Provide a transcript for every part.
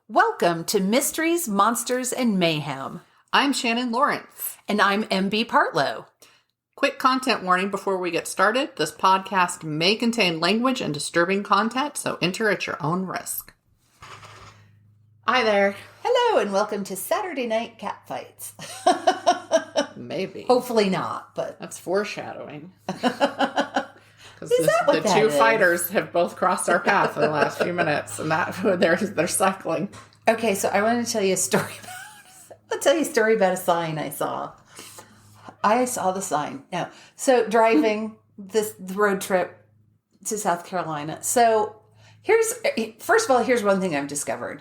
Welcome to Mysteries, Monsters, and Mayhem. I'm Shannon Lawrence. And I'm MB Partlow. Quick content warning before we get started. This podcast may contain language and disturbing content, so enter at your own risk. Hi there. Hello, and welcome to Saturday Night Catfights. Maybe. Hopefully not, but... That's foreshadowing. Because the two fighters have both crossed our path in the last few minutes, and they're cycling. Okay, so I want to tell you a story about a sign I saw. I saw the sign. No. So driving the road trip to South Carolina. So first of all, here's one thing I've discovered.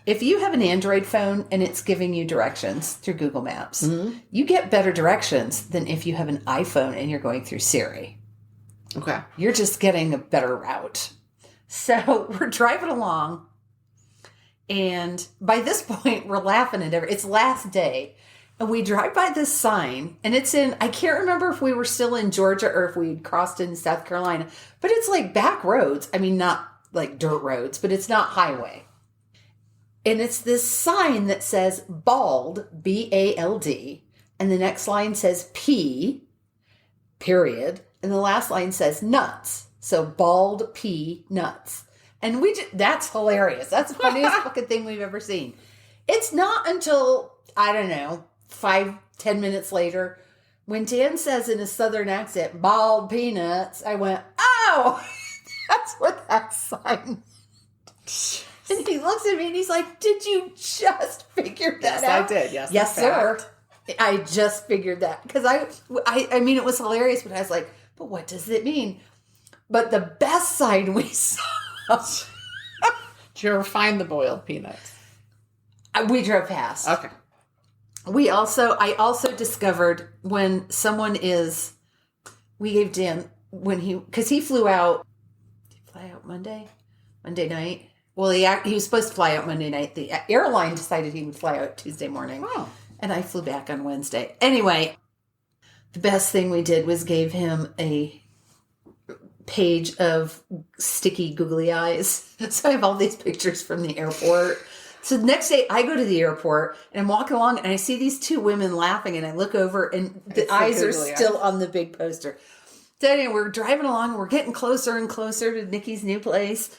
If you have an Android phone and it's giving you directions through Google Maps, you get better directions than if you have an iPhone and you're going through Siri. Okay. You're just getting a better route. So we're driving along, and by this point, we're laughing at it's last day. And we drive by this sign, and it's I can't remember if we were still in Georgia or if we'd crossed into South Carolina, but it's like back roads. I mean, not like dirt roads, but it's not highway. And it's this sign that says bald, B-A-L-D, and the next line says P, period. And the last line says nuts. So bald pea nuts. And that's hilarious. That's the funniest fucking thing we've ever seen. It's not until, I don't know, 5-10 minutes later, when Dan says in a southern accent, bald peanuts, I went, oh, that's what that sign. And he looks at me and he's like, did you just figure that out? Yes, I did. Yes, sir. I just figured that. Because I mean, it was hilarious, but I was like, but what does it mean? But the best sign we saw. Did you ever find the boiled peanuts? We drove past. Okay. I also discovered when we gave Dan, because he flew out, Monday night? Well, he was supposed to fly out Monday night. The airline decided he would fly out Tuesday morning. Oh. And I flew back on Wednesday. Anyway, the best thing we did was gave him a page of sticky googly eyes. So I have all these pictures from the airport. So the next day I go to the airport and I'm walking along and I see these two women laughing and I look over and the eyes are still on the big poster. So anyway, we're driving along and we're getting closer and closer to Nikki's new place.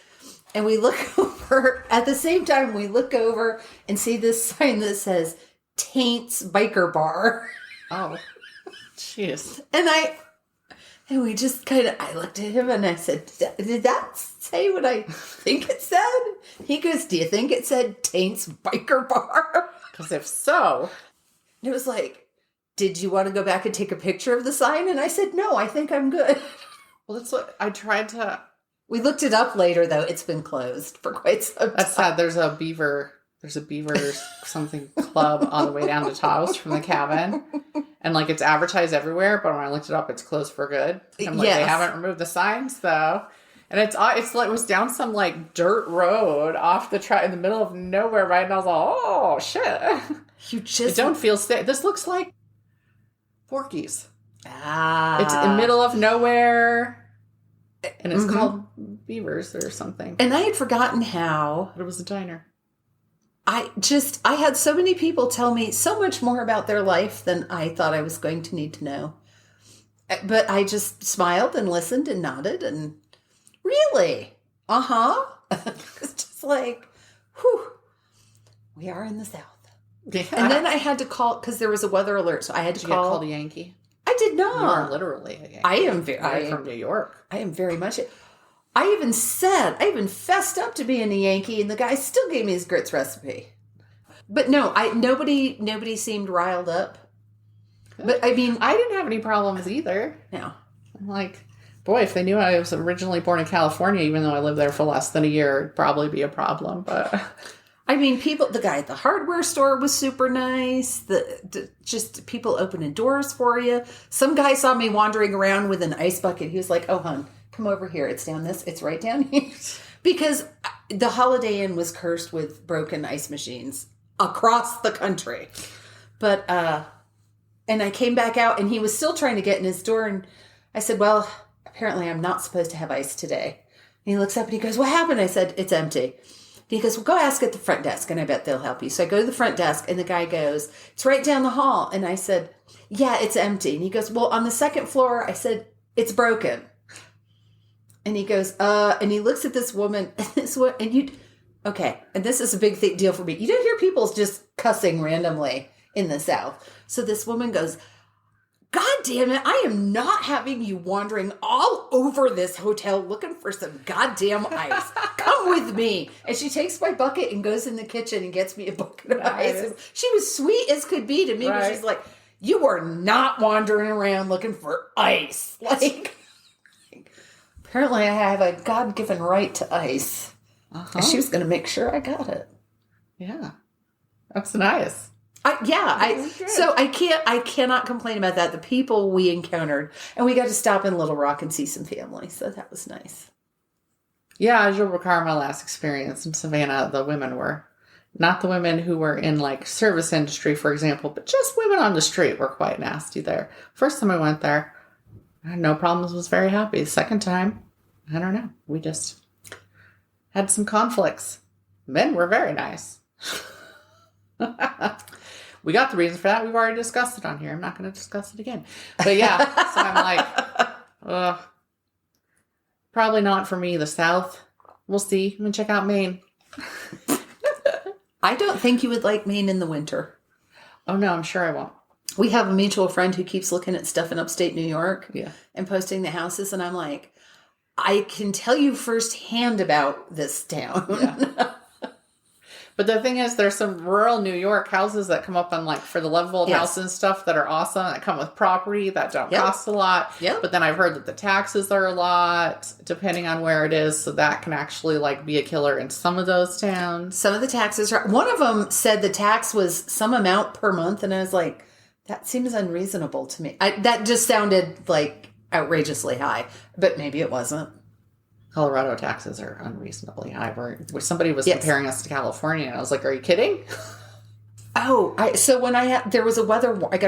And we look over, at the same time we look over and see this sign that says Taint's Biker Bar. Oh, jeez. And we just I looked at him and I said, did that say what I think it said? He goes, do you think it said Taint's Biker Bar? Because if so. And it was like, did you want to go back and take a picture of the sign? And I said, no, I think I'm good. Well, that's what I tried to. We looked it up later, though. It's been closed for quite some time. That's sad. There's a beaver something club on the way down to Taos from the cabin. And it's advertised everywhere, but when I looked it up, it's closed for good. I'm like, They haven't removed the signs though. And it was down some dirt road off the track in the middle of nowhere, right? And I was like, oh shit. I don't feel safe. This looks like Porky's. It's in the middle of nowhere. And it's called Beavers or something. And I had forgotten how. But it was a diner. I had so many people tell me so much more about their life than I thought I was going to need to know. But I just smiled and listened and nodded and really? Uh-huh. It's just like, whew, we are in the South. Yeah. And then I had to call, because there was a weather alert, so I had to call. Did you get called a Yankee? I did not. You are literally a Yankee. I am from New York. I am very much. I even fessed up to being a Yankee, and the guy still gave me his grits recipe. But no, nobody seemed riled up. But I mean, I didn't have any problems either. No. I'm like, boy, if they knew I was originally born in California, even though I lived there for less than a year, it'd probably be a problem. But I mean, the guy at the hardware store was super nice. Just people opening doors for you. Some guy saw me wandering around with an ice bucket. He was like, "Oh, hon, come over here. It's right down here." Because the Holiday Inn was cursed with broken ice machines across the country. But, and I came back out and he was still trying to get in his door. And I said, well, apparently I'm not supposed to have ice today. And he looks up and he goes, what happened? I said, it's empty. he goes, well, go ask at the front desk, and I bet they'll help you. So I go to the front desk, and the guy goes, it's right down the hall. And I said, yeah, it's empty. And he goes, well, on the second floor, I said, it's broken. And he goes, and he looks at this woman, okay, and this is a big deal for me. You don't hear people just cussing randomly in the South. So this woman goes, God damn it, I am not having you wandering all over this hotel looking for some goddamn ice. Come with me. And she takes my bucket and goes in the kitchen and gets me a bucket of ice. And she was sweet as could be to me, but she's like, you are not wandering around looking for ice. Like, apparently I have a God-given right to ice. And she was going to make sure I got it. Yeah. That's nice. So I cannot complain about that. The people we encountered, and we got to stop in Little Rock and see some family, so that was nice. Yeah, as you'll recall, my last experience in Savannah, the women were not the women who were in like service industry, for example, but just women on the street were quite nasty there. First time I went there, I had no problems, was very happy. Second time, I don't know. We just had some conflicts. Men were very nice. We got the reason for that. We've already discussed it on here. I'm not going to discuss it again. But yeah, so I'm like, probably not for me, the South. We'll see. I'm going to check out Maine. I don't think you would like Maine in the winter. Oh, no, I'm sure I won't. We have a mutual friend who keeps looking at stuff in upstate New York and posting the houses. And I'm like, I can tell you firsthand about this town. Yeah. But the thing is, there's some rural New York houses that come up on like for the Level house and stuff that are awesome. That come with property that don't cost a lot. Yep. But then I've heard that the taxes are a lot depending on where it is. So that can actually like be a killer in some of those towns. Some of the taxes are. One of them said the tax was some amount per month. And I was like, that seems unreasonable to me. That just sounded like outrageously high. But maybe it wasn't. Colorado taxes are unreasonably high. Where somebody was comparing us to California, and I was like, "Are you kidding?" So when I got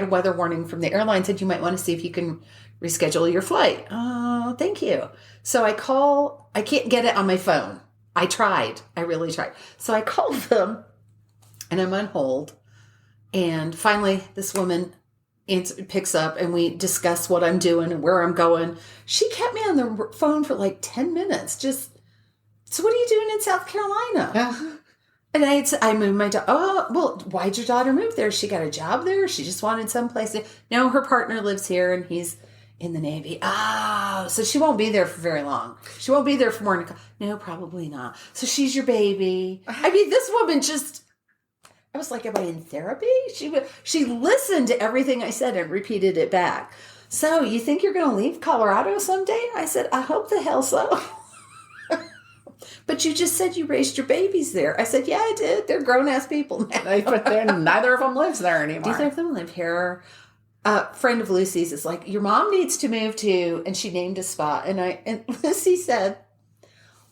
a weather warning from the airline, said you might want to see if you can reschedule your flight. Oh, thank you. So I call. I can't get it on my phone. I really tried. So I called them, and I'm on hold. And finally, this woman picks up, and we discuss what I'm doing and where I'm going. She kept me on the phone for like 10 minutes. So what are you doing in South Carolina? Yeah. And I moved my daughter. Oh, well, why'd your daughter move there? She got a job there? She just wanted someplace. No, her partner lives here, and he's in the Navy. Oh, so she won't be there for very long. She won't be there for more than... No, probably not. So she's your baby. I mean, this woman just... I was like, am I in therapy? She listened to everything I said and repeated it back. So you think you're going to leave Colorado someday? I said, I hope the hell so. But you just said you raised your babies there. I said, yeah, I did. They're grown-ass people now. But neither of them lives there anymore. Neither of them live here. A friend of Lucy's is like, your mom needs to move to, and she named a spot. And Lucy said,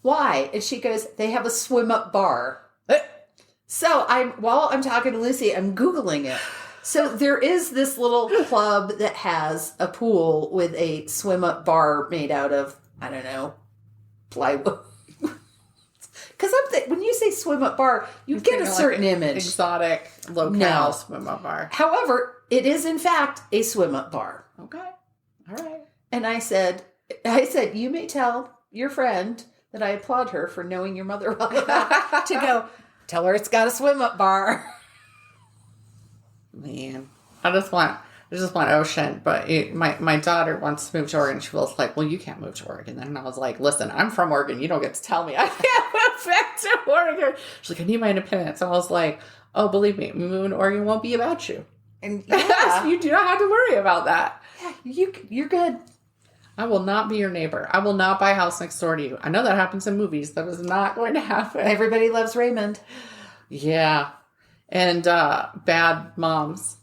why? And she goes, they have a swim-up bar. So while I'm talking to Lucy, I'm Googling it. So there is this little club that has a pool with a swim-up bar made out of, I don't know, plywood. Because when you say swim-up bar, you get a certain image. Exotic, locale swim-up bar. However, it is in fact a swim-up bar. Okay. All right. And I said, you may tell your friend that I applaud her for knowing your mother well enough to go... Tell her it's got a swim-up bar. Man, I just want ocean. But my daughter wants to move to Oregon. She was like, well, you can't move to Oregon. And I was like, listen, I'm from Oregon. You don't get to tell me I can't move back to Oregon. She's like, I need my independence. And I was like, oh, believe me, moving to Oregon won't be about you. And yes, you do not have to worry about that. Yeah, you're good. I will not be your neighbor. I will not buy a house next door to you. I know that happens in movies. That is not going to happen. Everybody loves Raymond. Yeah. And bad moms,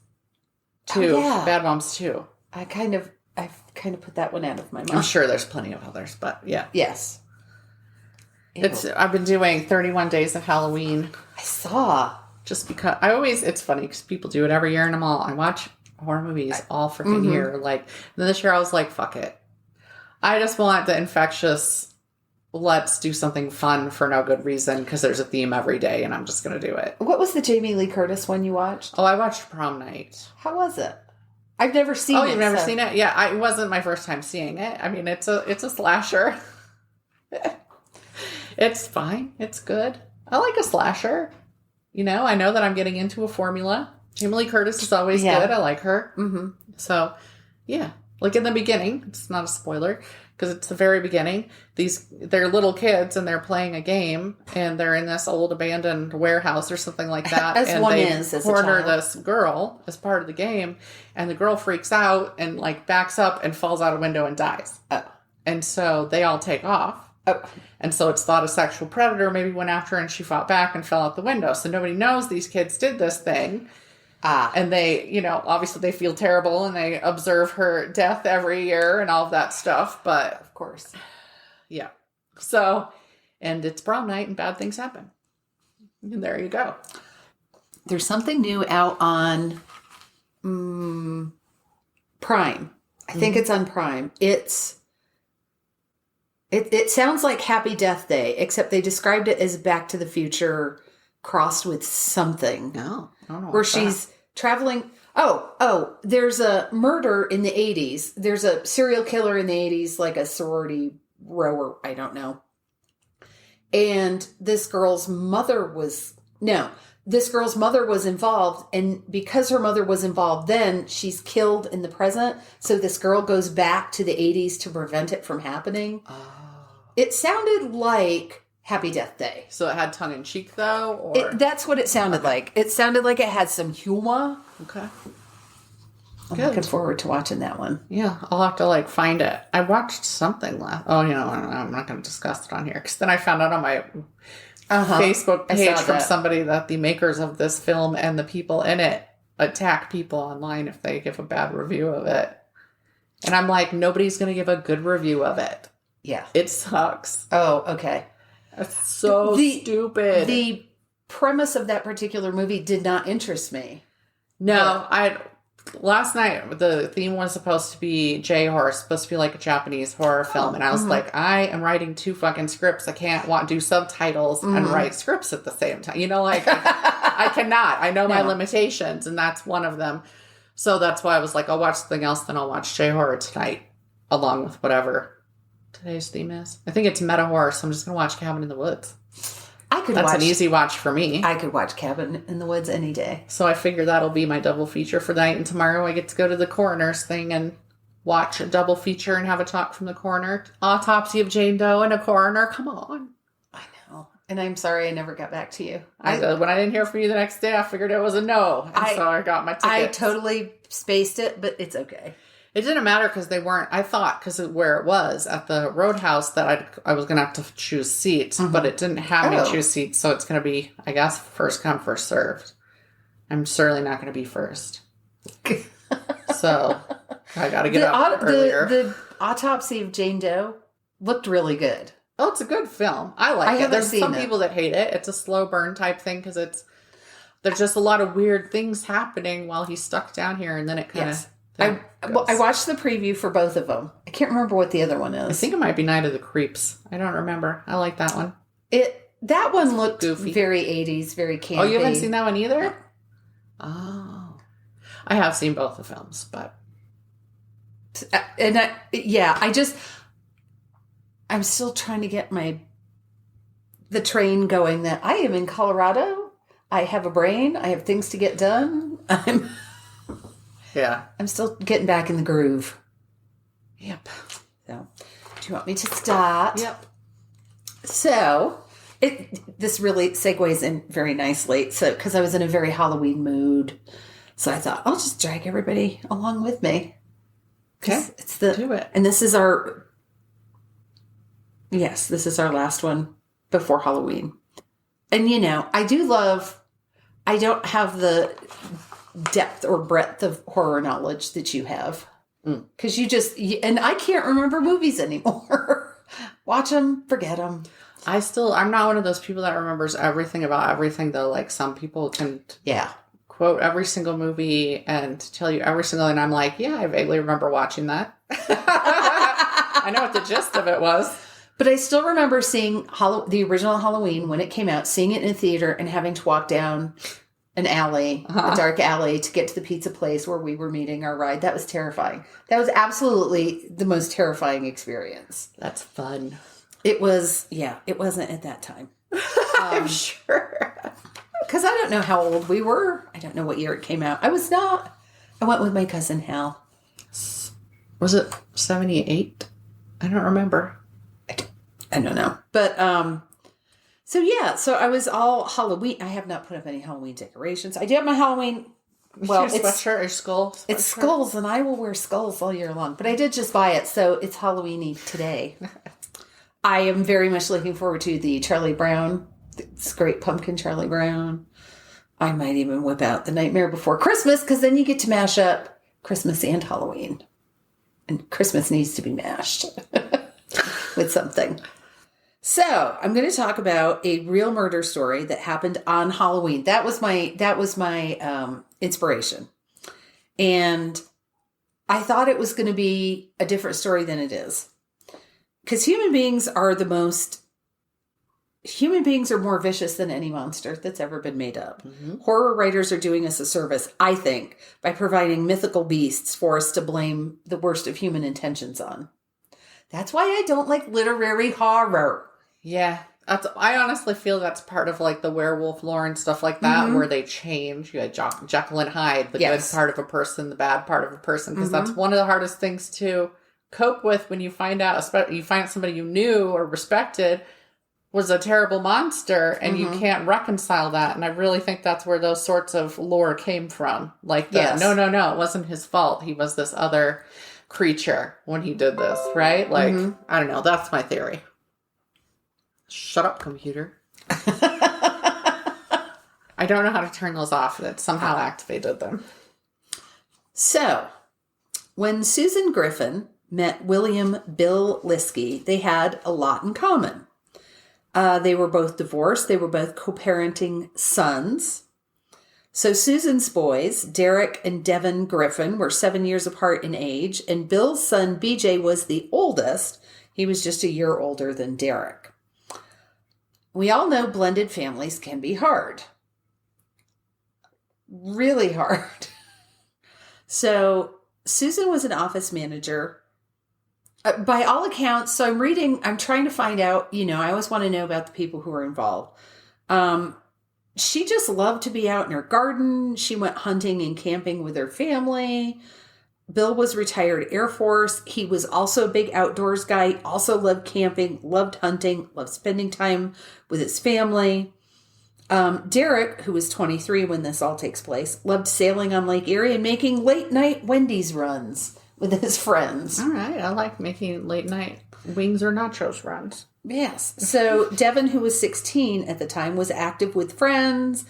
too. Oh, yeah. Bad moms, too. I've kind of put that one out of my mind. I'm sure there's plenty of others, but yeah. Yes. I've been doing 31 Days of Halloween. I saw. Just because it's funny because people do it every year in a mall. I watch horror movies all freaking year. Like, then this year I was like, fuck it. I just want the infectious, let's do something fun for no good reason because there's a theme every day and I'm just going to do it. What was the Jamie Lee Curtis one you watched? Oh, I watched Prom Night. How was it? I've never seen it. Oh, you've never seen it? Yeah, it wasn't my first time seeing it. I mean, it's a slasher. It's fine. It's good. I like a slasher. You know, I know that I'm getting into a formula. Jamie Lee Curtis is always good. I like her. Mm-hmm. So, yeah. Like in the beginning, it's not a spoiler, because it's the very beginning. They're little kids and they're playing a game and they're in this old abandoned warehouse or something like that. As and one they is as a corner child. this girl as part of the game, and the girl freaks out and like backs up and falls out a window and dies. Oh. And so they all take off. Oh. And so it's thought a sexual predator maybe went after her and she fought back and fell out the window. So nobody knows these kids did this thing. And they, you know, obviously they feel terrible and they observe her death every year and all of that stuff. But Of course. yeah. So, and it's prom night and bad things happen. And there you go. There's something new out on Prime. I think it's on Prime. It sounds like Happy Death Day, except they described it as Back to the Future crossed with something. No, I don't know. Where she's traveling. Oh, there's a murder in the 80s. There's a serial killer in the 80s, like a sorority rower. I don't know. And this girl's mother was involved. And because her mother was involved then, she's killed in the present. So this girl goes back to the 80s to prevent it from happening. Oh. It sounded like Happy Death Day. So it had tongue-in-cheek, though? Or? That's what it sounded like. It sounded like it had some humor. Okay. I'm looking forward to watching that one. Yeah, I'll have to, find it. I watched something last... Oh, I'm not going to discuss it on here. Because then I found out on my Facebook page from somebody that the makers of this film and the people in it attack people online if they give a bad review of it. And I'm like, nobody's going to give a good review of it. Yeah. It sucks. Oh, okay. It's so stupid. The premise of that particular movie did not interest me. No, last night the theme was supposed to be J-horror, supposed to be like a Japanese horror film, and I was like, I am writing 2 fucking scripts. I can't do subtitles and write scripts at the same time. You know, I cannot. I know my limitations, and that's one of them. So that's why I was like, I'll watch something else, then I'll watch J-horror tonight, along with whatever today's theme is. I think it's meta horror, so I'm just gonna watch Cabin in the Woods. That's an easy watch for me. I could watch Cabin in the Woods any day. So I figure that'll be my double feature for the night. And tomorrow I get to go to the coroner's thing and watch a double feature and have a talk from the coroner. Autopsy of Jane Doe and a coroner. Come on. I know. And I'm sorry I never got back to you. When I didn't hear from you the next day, I figured it was a no. And so I got my tickets. I totally spaced it, but it's okay. It didn't matter because they weren't, I thought, because where it was at the Roadhouse that I was going to have to choose seats, but it didn't have me choose seats. So it's going to be, I guess, first come, first served. I'm certainly not going to be first. So I got to get up earlier. The Autopsy of Jane Doe looked really good. Oh, it's a good film. I like it. There's some people that hate it. It's a slow burn type thing because there's just a lot of weird things happening while he's stuck down here, and then it kind of... I watched the preview for both of them. I can't remember what the other one is. I think it might be Night of the Creeps. I don't remember. I like that one. That one looked goofy. Very 80s, very campy. Oh, you haven't seen that one either? Oh. I have seen both the films, but... I'm still trying to get the train going that I am in Colorado. I have a brain. I have things to get done. I'm still getting back in the groove. Yep. So, do you want me to start? Yep. So, this really segues in very nicely. So, because I was in a very Halloween mood, so I thought I'll just drag everybody along with me. Okay. Do it. And this is our last one before Halloween. And I don't have the depth or breadth of horror knowledge that you have. Because and I can't remember movies anymore. Watch them, forget them. I'm not one of those people that remembers everything about everything, though. Like some people can quote every single movie and tell you every single, and I'm like, I vaguely remember watching that. I know what the gist of it was. But I still remember seeing the original Halloween when it came out, seeing it in a theater and having to walk down an alley, a dark alley, to get to the pizza place where we were meeting our ride. That was terrifying. That was absolutely the most terrifying experience. That's fun. It was, it wasn't at that time. I'm sure. Because I don't know how old we were. I don't know what year it came out. I went with my cousin Hal. Was it 78? I don't remember. I don't know. But, so I was all Halloween. I have not put up any Halloween decorations. I do have my Halloween. Well, it's sweatshirt or skull. It's skulls, and I will wear skulls all year long. But I did just buy it, so it's Halloween-y today. I am very much looking forward to the Charlie Brown. It's great pumpkin Charlie Brown. I might even whip out the Nightmare Before Christmas, because then you get to mash up Christmas and Halloween. And Christmas needs to be mashed with something. So I'm going to talk about a real murder story that happened on Halloween. That was my inspiration. And I thought it was going to be a different story than it is. Because human beings are more vicious than any monster that's ever been made up. Mm-hmm. Horror writers are doing us a service, I think, by providing mythical beasts for us to blame the worst of human intentions on. That's why I don't like literary horror. Yeah. I honestly feel that's part of like the werewolf lore and stuff like that, where they change. You had Jekyll and Hyde, the good part of a person, the bad part of a person, because that's one of the hardest things to cope with when you find out somebody you knew or respected was a terrible monster, and you can't reconcile that. And I really think that's where those sorts of lore came from. Like, no, it wasn't his fault. He was this other creature when he did this, right? Like, I don't know. That's my theory. Shut up, computer. I don't know how to turn those off. That somehow activated them. So, when Susan Griffin met William Bill Liskey, they had a lot in common. They were both divorced. They were both co-parenting sons. So Susan's boys, Derek and Devin Griffin, were 7 years apart in age, and Bill's son, BJ, was the oldest. He was just a year older than Derek. We all know blended families can be hard. Really hard. So Susan was an office manager. By all accounts, so I'm trying to find out, I always want to know about the people who are involved. She just loved to be out in her garden. She went hunting and camping with her family. Bill was retired Air Force. He was also a big outdoors guy, also loved camping, loved hunting, loved spending time with his family. Derek, who was 23 when this all takes place, loved sailing on Lake Erie and making late night Wendy's runs with his friends. All right. I like making late night wings or nachos runs. Yes. So Devin, who was 16 at the time, was active with friends,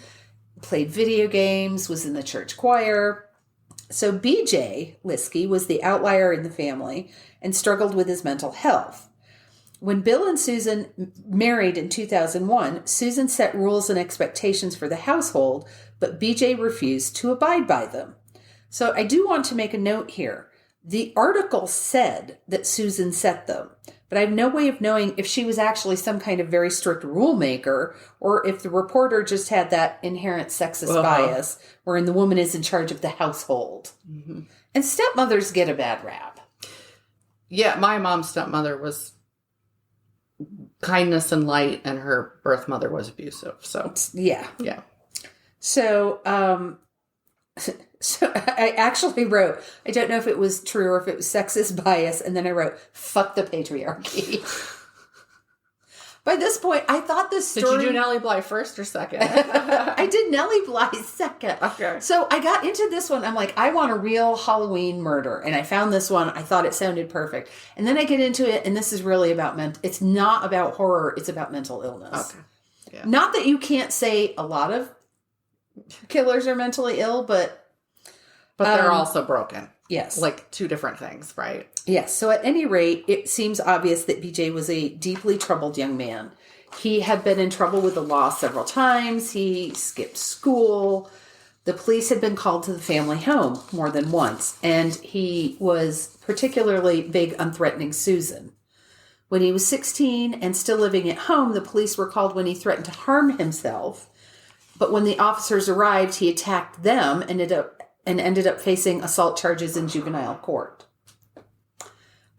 played video games, was in the church choir. So BJ Liskey was the outlier in the family and struggled with his mental health. When Bill and Susan married in 2001, Susan set rules and expectations for the household, but BJ refused to abide by them. So I do want to make a note here. The article said that Susan set them, but I have no way of knowing if she was actually some kind of very strict rule maker or if the reporter just had that inherent sexist bias wherein the woman is in charge of the household. Mm-hmm. And stepmothers get a bad rap. Yeah, my mom's stepmother was kindness and light, and her birth mother was abusive. So yeah. So I actually wrote, I don't know if it was true or if it was sexist bias, and then I wrote, fuck the patriarchy. By this point, I thought this story... Did you do Nellie Bly first or second? I did Nellie Bly second. Okay. So I got into this one. I'm like, I want a real Halloween murder. And I found this one. I thought it sounded perfect. And then I get into it, and this is really about it's not about horror. It's about mental illness. Okay. Yeah. Not that you can't say a lot of killers are mentally ill, but they're also broken. Yes. Like two different things, right? Yes. So at any rate, it seems obvious that BJ was a deeply troubled young man. He had been in trouble with the law several times. He skipped school. The police had been called to the family home more than once. And he was particularly big on threatening Susan. When he was 16 and still living at home, the police were called when he threatened to harm himself. But when the officers arrived, he attacked them and ended up facing assault charges in juvenile court.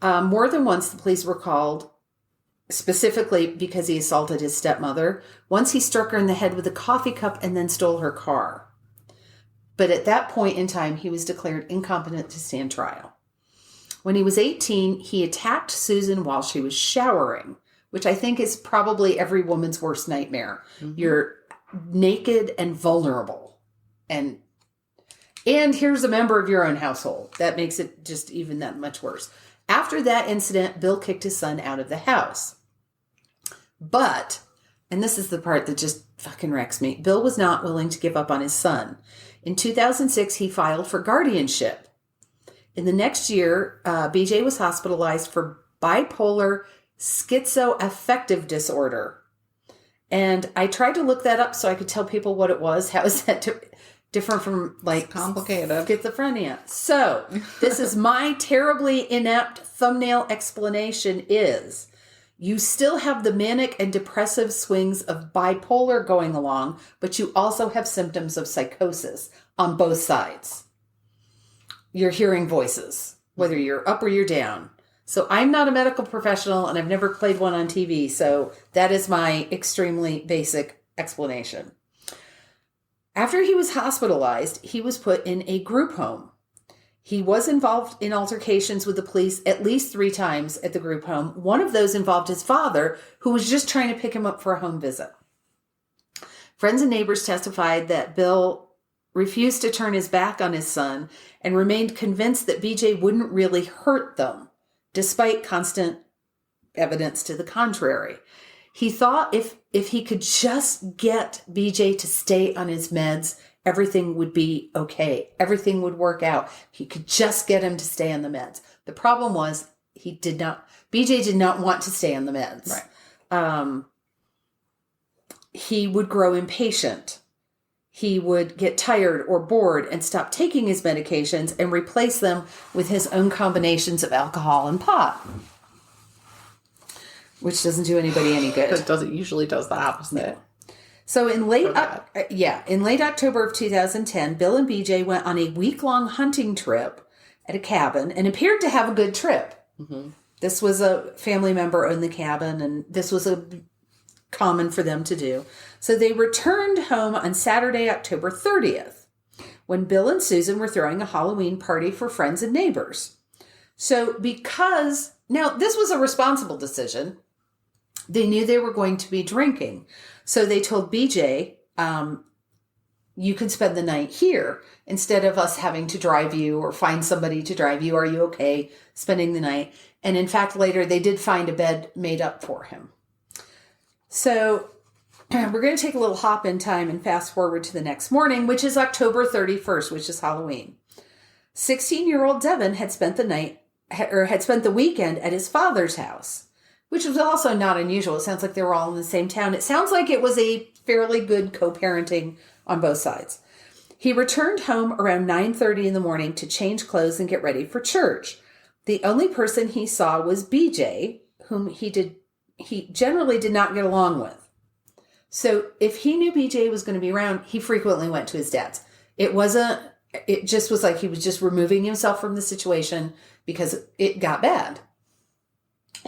More than once, the police were called, specifically because he assaulted his stepmother. Once he struck her in the head with a coffee cup and then stole her car. But at that point in time, he was declared incompetent to stand trial. When he was 18, he attacked Susan while she was showering, which I think is probably every woman's worst nightmare. Mm-hmm. You're naked and vulnerable. And here's a member of your own household. That makes it just even that much worse. After that incident, Bill kicked his son out of the house. But, and this is the part that just fucking wrecks me, Bill was not willing to give up on his son. In 2006, he filed for guardianship. In the next year, BJ was hospitalized for bipolar schizoaffective disorder. And I tried to look that up so I could tell people what it was. How is that different from, like, it's complicated schizophrenia? So this is my terribly inept thumbnail explanation is you still have the manic and depressive swings of bipolar going along, but you also have symptoms of psychosis on both sides. You're hearing voices, whether you're up or you're down. So I'm not a medical professional and I've never played one on TV. So that is my extremely basic explanation. After he was hospitalized, he was put in a group home. He was involved in altercations with the police at least 3 times at the group home. One of those involved his father, who was just trying to pick him up for a home visit. Friends and neighbors testified that Bill refused to turn his back on his son and remained convinced that BJ wouldn't really hurt them, despite constant evidence to the contrary. He thought if he could just get BJ to stay on his meds, everything would be okay. Everything would work out. He could just get him to stay on the meds. The problem was BJ did not want to stay on the meds. Right. He would grow impatient. He would get tired or bored and stop taking his medications and replace them with his own combinations of alcohol and pot, which doesn't do anybody any good. It usually does the opposite. No. So in late October of 2010, Bill and BJ went on a week-long hunting trip at a cabin and appeared to have a good trip. Mm-hmm. This was a family member owned the cabin, and this was common for them to do. So they returned home on Saturday, October 30th, when Bill and Susan were throwing a Halloween party for friends and neighbors. So now this was a responsible decision. They knew they were going to be drinking. So they told BJ, you can spend the night here instead of us having to drive you or find somebody to drive you. Are you okay spending the night? And in fact, later they did find a bed made up for him. So we're going to take a little hop in time and fast forward to the next morning, which is October 31st, which is Halloween. 16-year-old Devin had spent the weekend at his father's house, which was also not unusual. It sounds like they were all in the same town. It sounds like it was a fairly good co-parenting on both sides. He returned home around 9:30 in the morning to change clothes and get ready for church. The only person he saw was BJ, whom he generally did not get along with. So if he knew BJ was going to be around, he frequently went to his dad's. It just was like he was just removing himself from the situation because it got bad.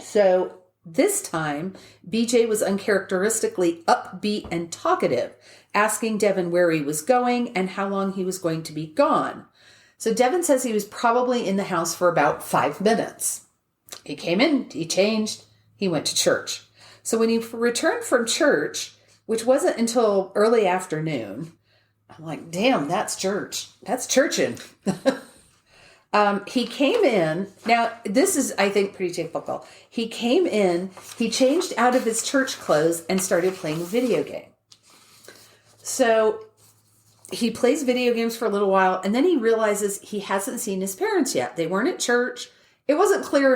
So this time, BJ was uncharacteristically upbeat and talkative, asking Devin where he was going and how long he was going to be gone. So Devin says he was probably in the house for about 5 minutes. He came in, he changed, he went to church. So when he returned from church, which wasn't until early afternoon, I'm like, damn, that's church. That's churching. He came in. Now, this is, I think, pretty typical. He came in, he changed out of his church clothes and started playing a video game. So he plays video games for a little while, and then he realizes he hasn't seen his parents yet. They weren't at church. It wasn't clear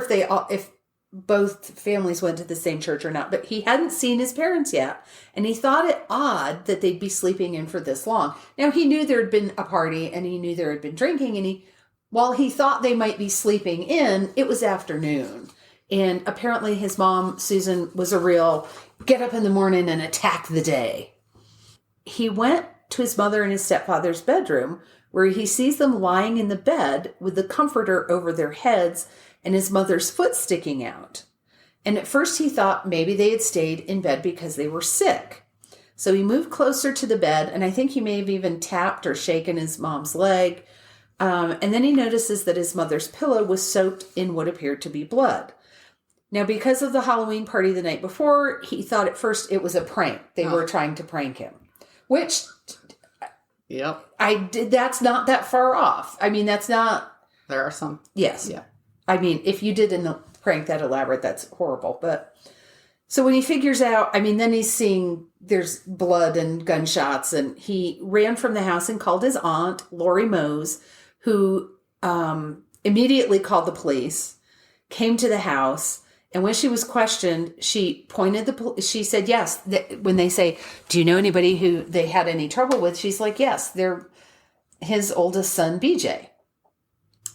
if both families went to the same church or not, but he hadn't seen his parents yet. And he thought it odd that they'd be sleeping in for this long. Now, he knew there had been a party and he knew there had been drinking. And while he thought they might be sleeping in, it was afternoon. And apparently his mom, Susan, was a real get up in the morning and attack the day. He went to his mother and his stepfather's bedroom, where he sees them lying in the bed with the comforter over their heads and his mother's foot sticking out. And at first he thought maybe they had stayed in bed because they were sick. So he moved closer to the bed, and I think he may have even tapped or shaken his mom's leg. And then he notices that his mother's pillow was soaked in what appeared to be blood. Now, because of the Halloween party the night before, he thought at first it was a prank. They were trying to prank him, which that's not that far off. I mean, that's not. There are some. Yes. Yeah. I mean, if you did a prank that elaborate, that's horrible. But so when he figures out, I mean, then he's seeing there's blood and gunshots, and he ran from the house and called his aunt, Lori Mose, who immediately called the police, came to the house. And when she was questioned, she she said, yes. When they say, do you know anybody who they had any trouble with? She's like, yes, they're his oldest son, BJ.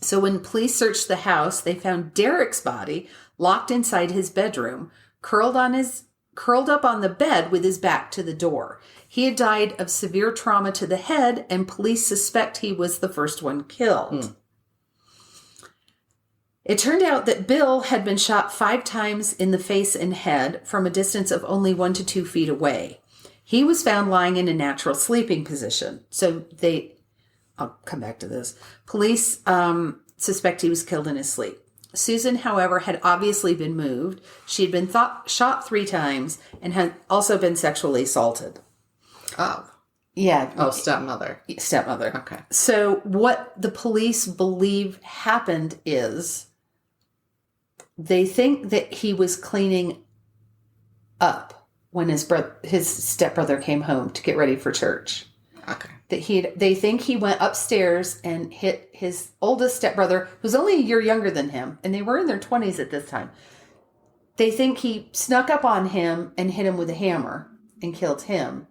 So when police searched the house, they found Derek's body locked inside his bedroom, curled up on the bed with his back to the door. He had died of severe trauma to the head, and police suspect he was the first one killed. It turned out that Bill had been shot 5 times in the face and head from a distance of only 1 to 2 feet away. He was found lying in a natural sleeping position. So I'll come back to this. Police suspect he was killed in his sleep. Susan, however, had obviously been moved. She had been shot 3 times and had also been sexually assaulted. Oh. Yeah. Oh, stepmother. Stepmother. Okay. So what the police believe happened is they think that he was cleaning up when his stepbrother came home to get ready for church. Okay. They think he went upstairs and hit his oldest stepbrother, who's only a year younger than him, and they were in their 20s at this time. They think he snuck up on him and hit him with a hammer and killed him.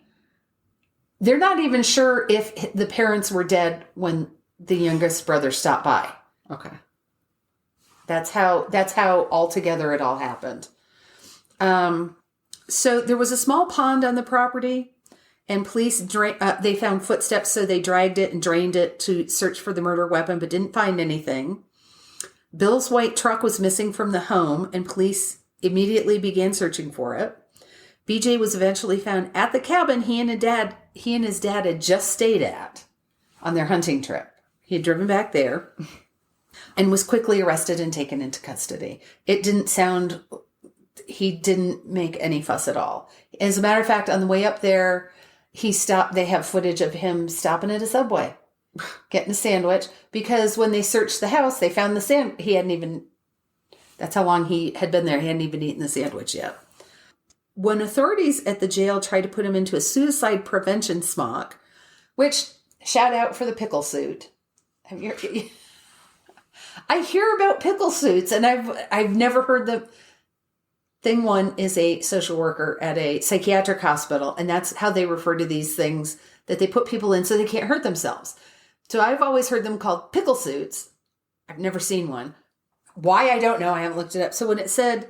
They're not even sure if the parents were dead when the youngest brother stopped by. Okay. That's how altogether it all happened. So there was a small pond on the property, and police they found footsteps, so they dragged it and drained it to search for the murder weapon, but didn't find anything. Bill's white truck was missing from the home, and police immediately began searching for it. BJ was eventually found at the cabin he and his dad had just stayed at on their hunting trip. He had driven back there and was quickly arrested and taken into custody. He didn't make any fuss at all. As a matter of fact, on the way up there, he stopped. They have footage of him stopping at a Subway, getting a sandwich, because when they searched the house, they found the sandwich. That's how long he had been there. He hadn't even eaten the sandwich yet. When authorities at the jail tried to put him into a suicide prevention smock, which, shout out for the pickle suit. I hear about pickle suits, and I've never heard the thing. One is a social worker at a psychiatric hospital, and that's how they refer to these things that they put people in so they can't hurt themselves. So I've always heard them called pickle suits. I've never seen one. Why, I don't know. I haven't looked it up. So when it said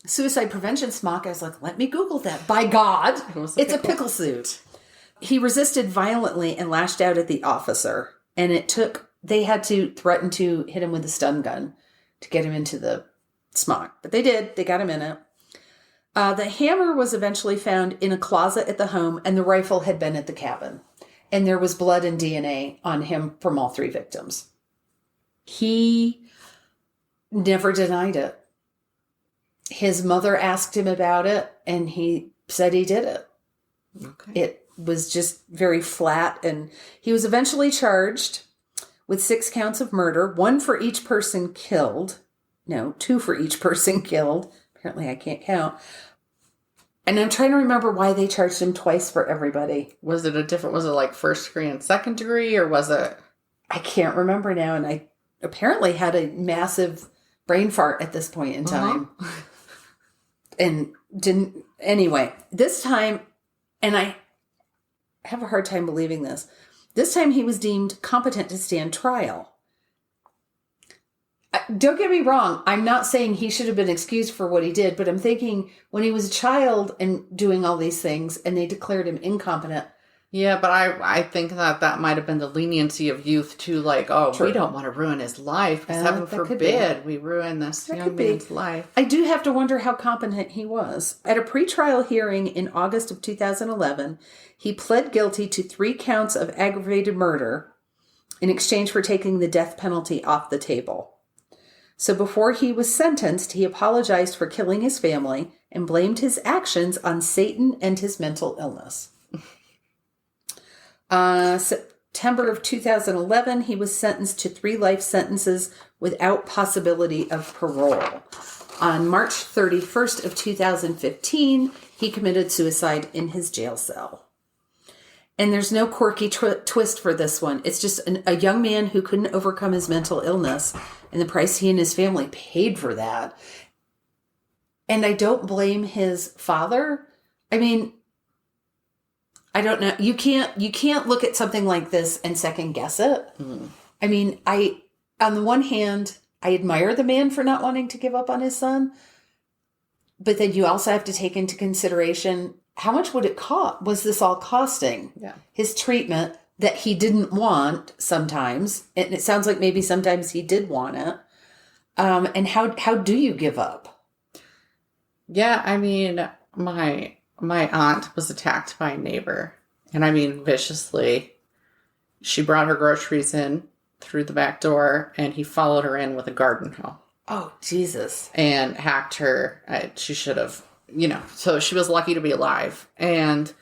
suicide prevention smock, I was like, let me Google that. By God, it's a pickle suit. He resisted violently and lashed out at the officer. And they had to threaten to hit him with a stun gun to get him into the smock. But they did. They got him in it. The hammer was eventually found in a closet at the home, and the rifle had been at the cabin. And there was blood and DNA on him from all 3 victims. He never denied it. His mother asked him about it, and he said he did it. Okay. It was just very flat, and he was eventually charged with 6 counts of murder, 1 for each person killed. No, 2 for each person killed. Apparently I can't count. And I'm trying to remember why they charged him twice for everybody. Was it like first degree and second degree, or was it? I can't remember now, and I apparently had a massive brain fart at this point in time. Uh-huh. And anyway, this time, and I have a hard time believing this, he was deemed competent to stand trial. Don't get me wrong. I'm not saying he should have been excused for what he did, but I'm thinking when he was a child and doing all these things and they declared him incompetent. Yeah, but I think that might have been the leniency of youth too. Like, oh, True. we don't want to ruin his life. Because heaven forbid we ruin this young man's life. I do have to wonder how competent he was. At a pretrial hearing in August of 2011, he pled guilty to 3 counts of aggravated murder in exchange for taking the death penalty off the table. So before he was sentenced, he apologized for killing his family and blamed his actions on Satan and his mental illness. September of 2011, he was sentenced to 3 life sentences without possibility of parole. On March 31st of 2015, he committed suicide in his jail cell. And there's no quirky twist for this one. It's just a young man who couldn't overcome his mental illness and the price he and his family paid for that. And I don't blame his father. I mean, I don't know. You can't look at something like this and second guess it. Mm. I mean, on the one hand, I admire the man for not wanting to give up on his son. But then you also have to take into consideration, how much would it cost? Was this all costing? Yeah. His treatment that he didn't want sometimes. And it sounds like maybe sometimes he did want it. And how do you give up? Yeah, I mean, my aunt was attacked by a neighbor, and I mean viciously. She brought her groceries in through the back door, and he followed her in with a garden hoe. Oh, Jesus. And hacked her. She should have, so she was lucky to be alive. And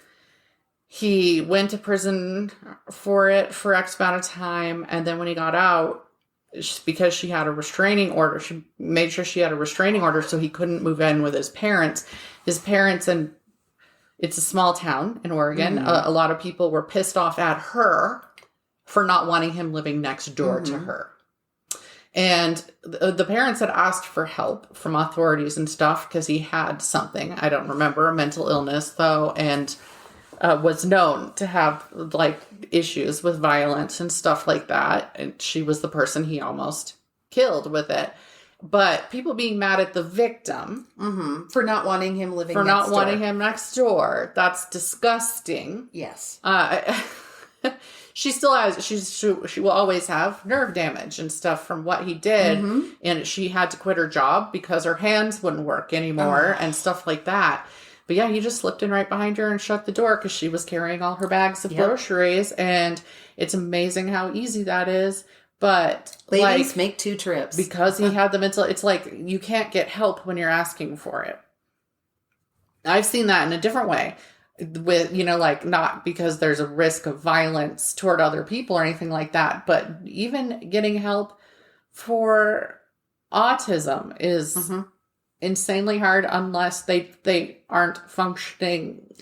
he went to prison for it for X amount of time, and then when he got out, because she had a restraining order, she made sure she had a restraining order so he couldn't move in with his parents. And it's a small town in Oregon. Mm-hmm. A lot of people were pissed off at her for not wanting him living next door to her. And the parents had asked for help from authorities and stuff because he had something. I don't remember, a mental illness though, and was known to have like issues with violence and stuff like that. And she was the person he almost killed with it. But people being mad at the victim for not wanting him living next door. That's disgusting. Yes. She still has, she will always have nerve damage and stuff from what he did. Mm-hmm. And she had to quit her job because her hands wouldn't work anymore and stuff like that. But yeah, he just slipped in right behind her and shut the door because she was carrying all her bags of groceries. And it's amazing how easy that is. But ladies, make 2 trips. Because he had the mental, it's like you can't get help when you're asking for it. I've seen that in a different way. With, not because there's a risk of violence toward other people or anything like that. But even getting help for autism is insanely hard unless they aren't functioning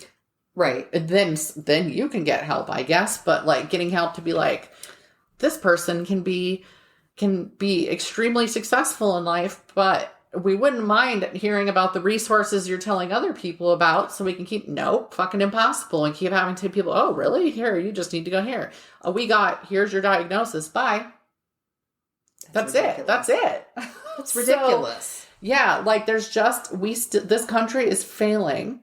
right. Then you can get help, I guess. But like getting help to be like, this person can be extremely successful in life, but we wouldn't mind hearing about the resources you're telling other people about so we can keep, nope, fucking impossible, and keep having to people, oh, really? Here, you just need to go here. Oh, here's your diagnosis. Bye. That's it. That's it. It's ridiculous. So, yeah, like there's just, this country is failing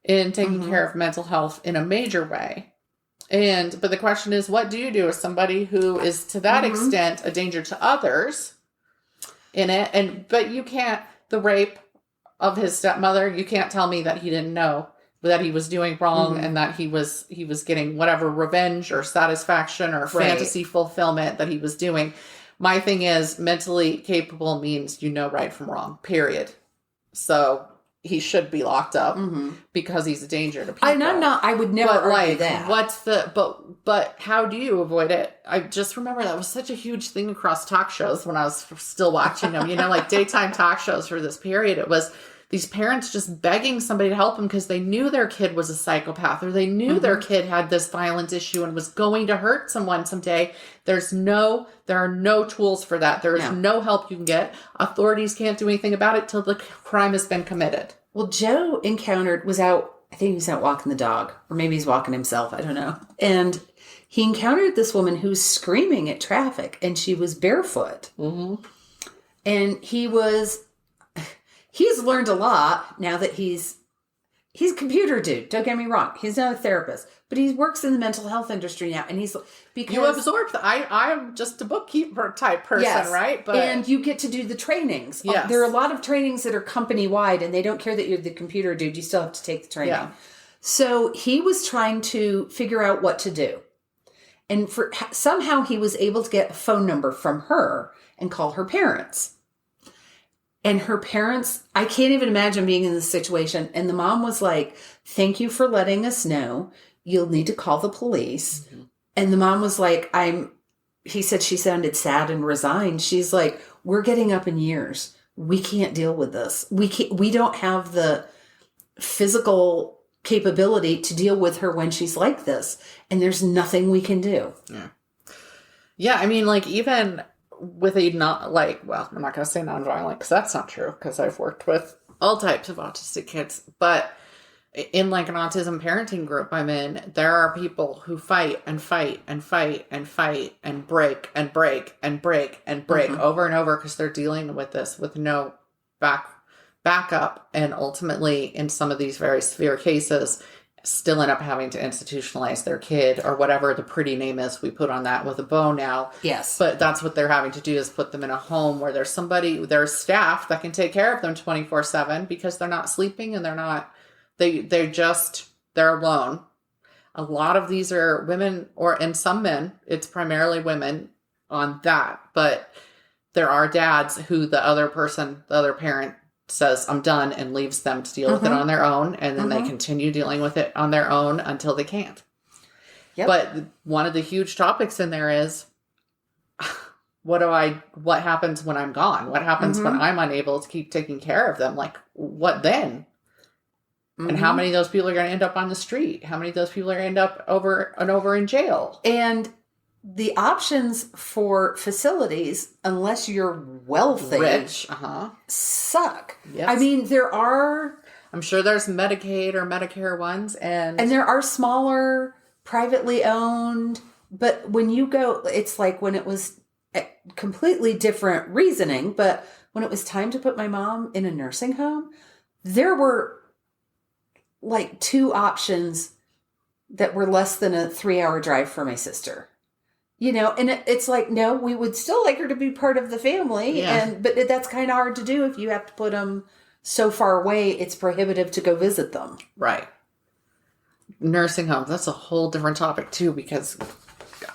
in taking care of mental health in a major way. But the question is, what do you do as somebody who is to that extent a danger to others in it? But you can't, the rape of his stepmother, you can't tell me that he didn't know that he was doing wrong and that he was getting whatever revenge or satisfaction or fantasy fulfillment that he was doing. My thing is, mentally capable means you know right from wrong, period. So he should be locked up because he's a danger to people. And I would never argue that. But how do you avoid it? I just remember that was such a huge thing across talk shows when I was still watching them, like daytime talk shows for this period. It was these parents just begging somebody to help them because they knew their kid was a psychopath or they knew their kid had this violent issue and was going to hurt someone someday. There are no tools for that. There is no help you can get. Authorities can't do anything about it till the crime has been committed. Well, Joe I think he was out walking the dog, or maybe he's walking himself. I don't know. And he encountered this woman who was screaming at traffic, and she was barefoot. And he's learned a lot now that he's a computer dude. Don't get me wrong. He's not a therapist, but he works in the mental health industry now. And because you absorb I'm just a bookkeeper type person, yes, right? And you get to do the trainings. Yes. There are a lot of trainings that are company wide, and they don't care that you're the computer dude. You still have to take the training. Yeah. So he was trying to figure out what to do. And somehow he was able to get a phone number from her and call her parents. And her parents, I can't even imagine being in this situation. And the mom was like, thank you for letting us know. You'll need to call the police. Mm-hmm. And the mom was like, he said she sounded sad and resigned. She's like, we're getting up in years. We can't deal with this. We don't have the physical capability to deal with her when she's like this. And there's nothing we can do. Yeah. Yeah. I mean, like, even with I'm not going to say nonviolent because that's not true because I've worked with all types of autistic kids, but in like an autism parenting group I'm in, there are people who fight and fight and fight and fight and break and break and break and break mm-hmm. over and over because they're dealing with this with no backup, and ultimately in some of these very severe cases still end up having to institutionalize their kid or whatever the pretty name is we put on that with a bow now. Yes. But that's what they're having to do is put them in a home where there's staff that can take care of them 24/7 because they're not sleeping and they're alone. A lot of these are women and some men. It's primarily women on that. But there are dads who the other parent says, I'm done, and leaves them to deal with it on their own. And then they continue dealing with it on their own until they can't. Yep. But one of the huge topics in there is, what happens when I'm gone? What happens when I'm unable to keep taking care of them? Like, what then? Mm-hmm. And how many of those people are going to end up on the street? How many of those people are going to end up over in jail? And the options for facilities, unless you're wealthy, rich, suck. Yes. I mean, I'm sure there's Medicaid or Medicare ones, and there are smaller, privately owned. But when you go, it's like when it was a completely different reasoning. But when it was time to put my mom in a nursing home, there were like 2 options that were less than a 3-hour drive for my sister. And it's like, no, we would still like her to be part of the family. Yeah. But that's kind of hard to do if you have to put them so far away. It's prohibitive to go visit them. Right. Nursing homes, that's a whole different topic too, because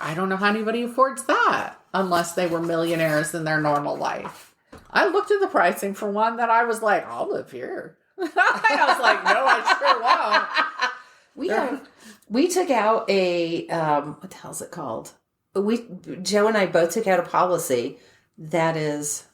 I don't know how anybody affords that unless they were millionaires in their normal life. I looked at the pricing for one that I was like, I'll live here. I was like, no, I sure won't. We took out a, what the hell is it called? Joe and I both took out a policy that is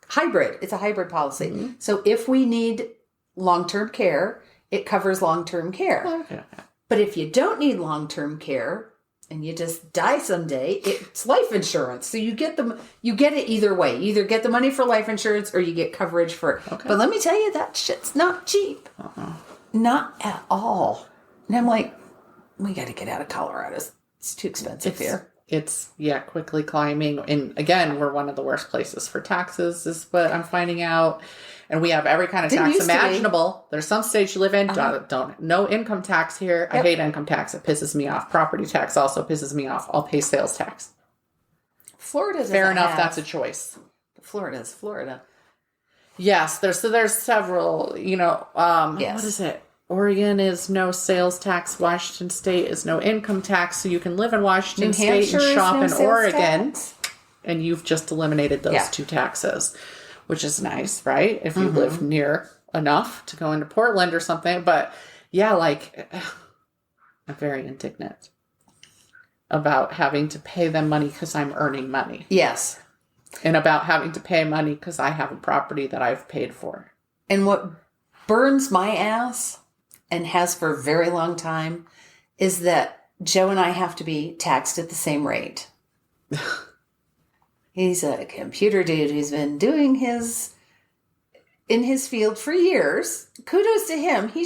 hybrid. It's a hybrid policy. Mm-hmm. So if we need long-term care, it covers long-term care. Okay. But if you don't need long-term care and you just die someday, it's life insurance. So you get it either way. You either get the money for life insurance or you get coverage for it. Okay. But let me tell you, that shit's not cheap. Not at all. And I'm like, we got to get out of Colorado. It's too expensive here. It's quickly climbing. And again, we're one of the worst places for taxes is what I'm finding out. And we have every kind of tax imaginable. There's some states you live in, no income tax here. Yep. I hate income tax. It pisses me off. Property tax also pisses me off. I'll pay sales tax. Florida fair enough. That's a choice. Florida's Florida. Yes. There's several, yes. What is it? Oregon is no sales tax. Washington State is no income tax. So you can live in Washington State and shop in Oregon. Tax. And you've just eliminated those 2 taxes, which is nice, right? If you live near enough to go into Portland or something. But I'm very indignant about having to pay them money because I'm earning money. Yes. And about having to pay money because I have a property that I've paid for. And what burns my ass, and has for a very long time, is that Joe and I have to be taxed at the same rate. He's a computer dude who's been doing in his field for years. Kudos to him. He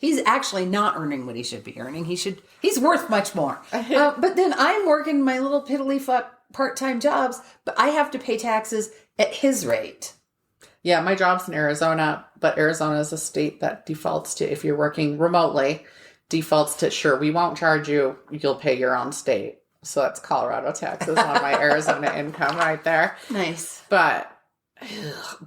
He's actually not earning what he should be earning. He's worth much more. But then I'm working my little piddly fuck part-time jobs, but I have to pay taxes at his rate. Yeah, my job's in Arizona, but Arizona is a state that defaults to, if you're working remotely, defaults to, sure, we won't charge you, you'll pay your own state. So that's Colorado taxes on my Arizona income right there. Nice. But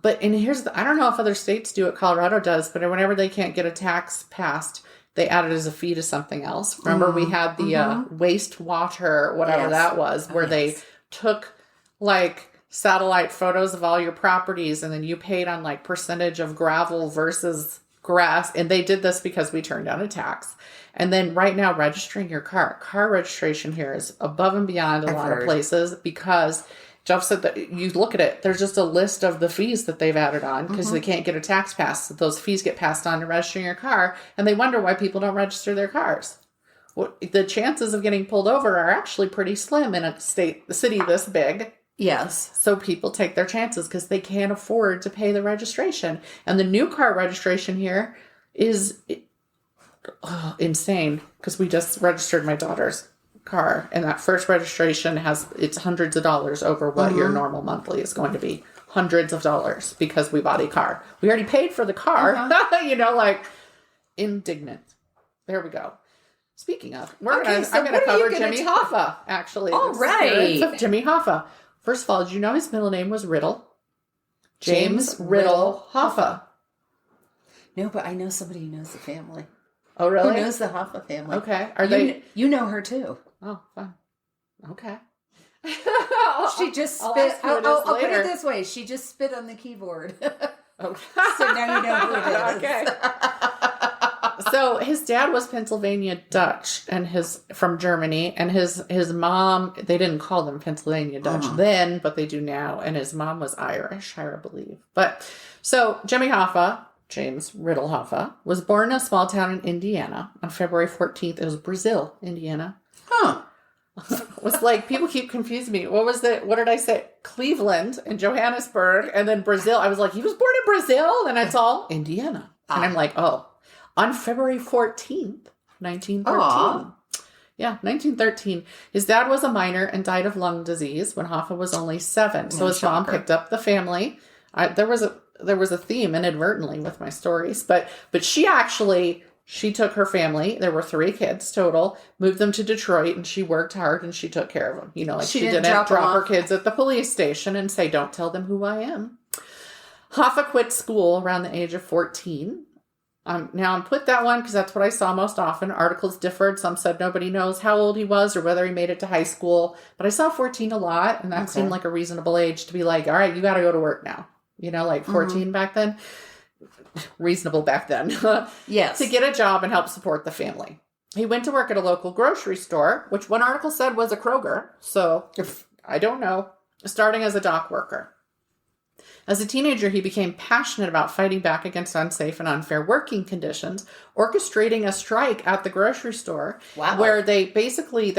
and I don't know if other states do what Colorado does, but whenever they can't get a tax passed, they add it as a fee to something else. Remember we had the wastewater, whatever that was, where they took like satellite photos of all your properties and then you paid on like percentage of gravel versus grass. And they did this because we turned down a tax. And then right now registering your car registration here is above and beyond a lot of places, because Jeff said that you look at it, there's just a list of the fees that they've added on because they can't get a tax pass. So those fees get passed on to registering your car, and they wonder why people don't register their cars. Well, the chances of getting pulled over are actually pretty slim in a city this big. Yes. So people take their chances because they can't afford to pay the registration. And the new car registration here is insane, because we just registered my daughter's car, and that first registration it's hundreds of dollars over what your normal monthly is going to be. Hundreds of dollars, because we bought a car. We already paid for the car. Like indignant. There we go. Speaking of, I'm going to cover Jimmy Hoffa, actually. All right. Of Jimmy Hoffa. First of all, did you know his middle name was Riddle? James Riddle Hoffa. No, but I know somebody who knows the family. Oh, really? Who knows the Hoffa family? Okay. You know her too. Oh, fun. Okay. She just spit. I'll put it this way. She just spit on the keyboard. Okay. So now you know who it is. Okay. So his dad was Pennsylvania Dutch and from Germany, and his mom, they didn't call them Pennsylvania Dutch then, but they do now. And his mom was Irish, I believe. But so Jimmy Hoffa, James Riddle Hoffa, was born in a small town in Indiana on February 14th. It was Brazil, Indiana. Huh. It was like, people keep confusing me. What was it? What did I say? Cleveland and Johannesburg and then Brazil. I was like, he was born in Brazil? And it's all Indiana. And I'm like, on February 14th, 1913. Yeah, 1913. His dad was a miner and died of lung disease when Hoffa was only 7. So his mom picked up the family. There was a theme inadvertently with my stories, but she took her family. There were 3 kids total, moved them to Detroit, and she worked hard and she took care of them. She didn't drop her kids at the police station and say, "Don't tell them who I am." Hoffa quit school around the age of 14. Now I'm put that one because that's what I saw most often. Articles differed. Some said nobody knows how old he was or whether he made it to high school. But I saw 14 a lot, and that seemed like a reasonable age to be like, all right, you got to go to work now. 14 back then. Reasonable back then. Yes. To get a job and help support the family. He went to work at a local grocery store, which one article said was a Kroger. So I don't know. Starting as a dock worker. As a teenager, he became passionate about fighting back against unsafe and unfair working conditions, orchestrating a strike at the grocery store. Wow. Where there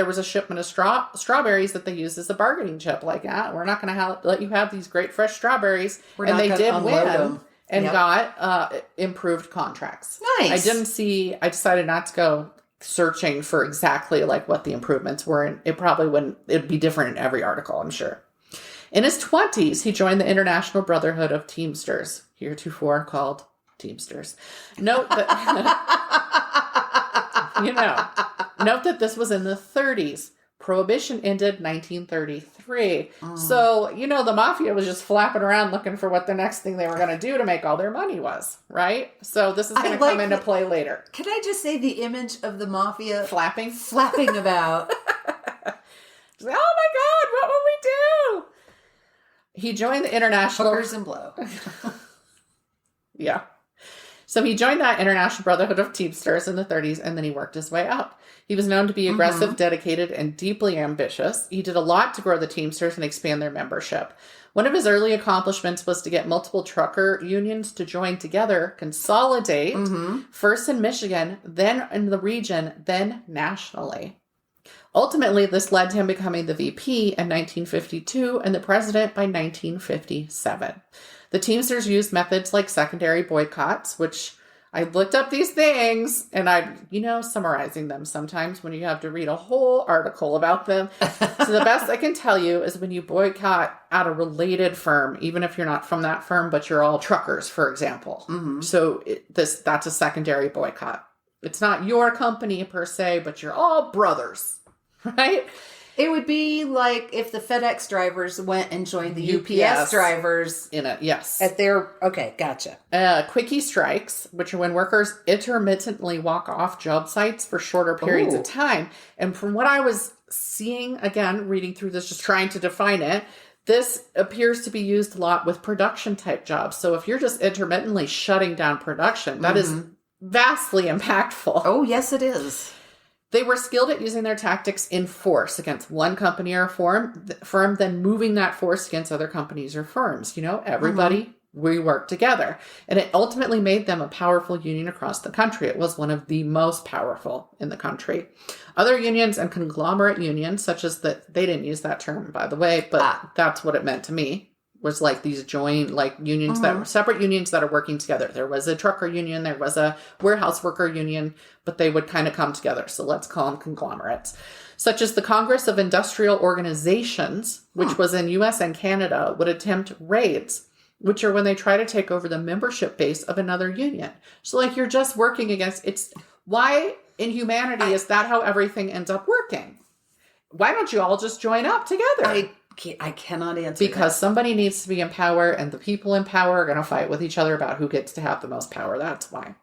was a shipment of strawberries that they used as a bargaining chip. Like, we're not going to let you have these great fresh strawberries. And they did win them and got improved contracts. Nice. I decided not to go searching for exactly like what the improvements were. And it'd be different in every article, I'm sure. In his 20s, he joined the International Brotherhood of Teamsters, heretofore called Teamsters. Note that note that this was in the 30s. Prohibition ended 1933. So, the Mafia was just flapping around looking for what the next thing they were going to do to make all their money was, right? So this is going to come into play later. Can I just say the image of the Mafia flapping about? Oh my God, what will we do? He joined the International... Hookers and blow. Yeah. So he joined that International Brotherhood of Teamsters in the 30s, and then he worked his way up. He was known to be aggressive, dedicated, and deeply ambitious. He did a lot to grow the Teamsters and expand their membership. One of his early accomplishments was to get multiple trucker unions to join together, consolidate, first in Michigan, then in the region, then nationally. Ultimately, this led to him becoming the VP in 1952 and the president by 1957. The Teamsters used methods like secondary boycotts, which I looked up these things and summarizing them sometimes when you have to read a whole article about them. So the best I can tell you is when you boycott at a related firm, even if you're not from that firm, but you're all truckers, for example. Mm-hmm. So that's a secondary boycott. It's not your company per se, but you're all brothers, right? It would be like if the FedEx drivers went and joined the UPS drivers yes. At their, okay, gotcha. Quickie strikes, which are when workers intermittently walk off job sites for shorter periods of time. And from what I was seeing, again, reading through this, just trying to define it, this appears to be used a lot with production type jobs. So if you're just intermittently shutting down production, that is vastly impactful. Oh, yes, it is. They were skilled at using their tactics in force against one company or firm, then moving that force against other companies or firms. Everybody, we work together. And it ultimately made them a powerful union across the country. It was one of the most powerful in the country. Other unions and conglomerate unions, such as they didn't use that term, by the way, but that's what it meant to me. Was like these joint unions that were separate unions that are working together. There was a trucker union, there was a warehouse worker union, but they would kind of come together. So let's call them conglomerates, such as the Congress of Industrial Organizations, which was in US and Canada, would attempt raids, which are when they try to take over the membership base of another union. So you're just working against why in humanity is that how everything ends up working? Why don't you all just join up together? I cannot answer because somebody needs to be in power, and the people in power are going to fight with each other about who gets to have the most power. That's why.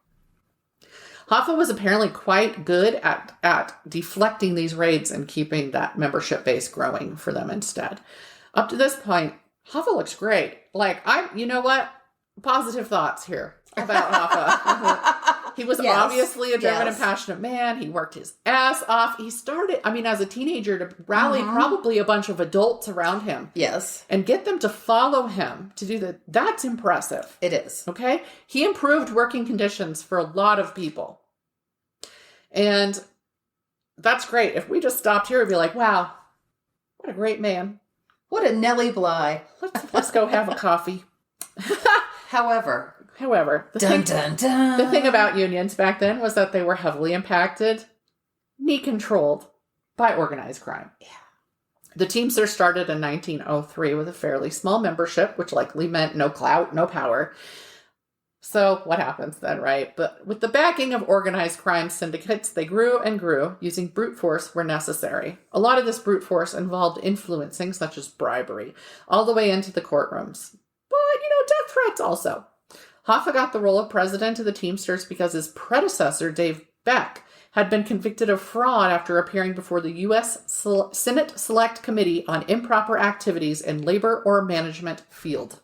Hoffa was apparently quite good at deflecting these raids and keeping that membership base growing for them instead. Up to this point, Hoffa looks great. You know what? Positive thoughts here about Hoffa. He was obviously a driven and passionate man. He worked his ass off. He started, as a teenager, to rally probably a bunch of adults around him. Yes. And get them to follow him to do that. That's impressive. It is. Okay? He improved working conditions for a lot of people. And that's great. If we just stopped here, we'd be like, wow, what a great man. What a Nellie Bly. Let's go have a coffee. However, the thing about unions back then was that they were heavily impacted, controlled by organized crime. Yeah. The Teamsters started in 1903 with a fairly small membership, which likely meant no clout, no power. So what happens then, right? But with the backing of organized crime syndicates, they grew and grew, using brute force where necessary. A lot of this brute force involved influencing, such as bribery, all the way into the courtrooms. But, death threats also. Hoffa got the role of president of the Teamsters because his predecessor, Dave Beck, had been convicted of fraud after appearing before the U.S. Senate Select Committee on Improper Activities in Labor or Management field.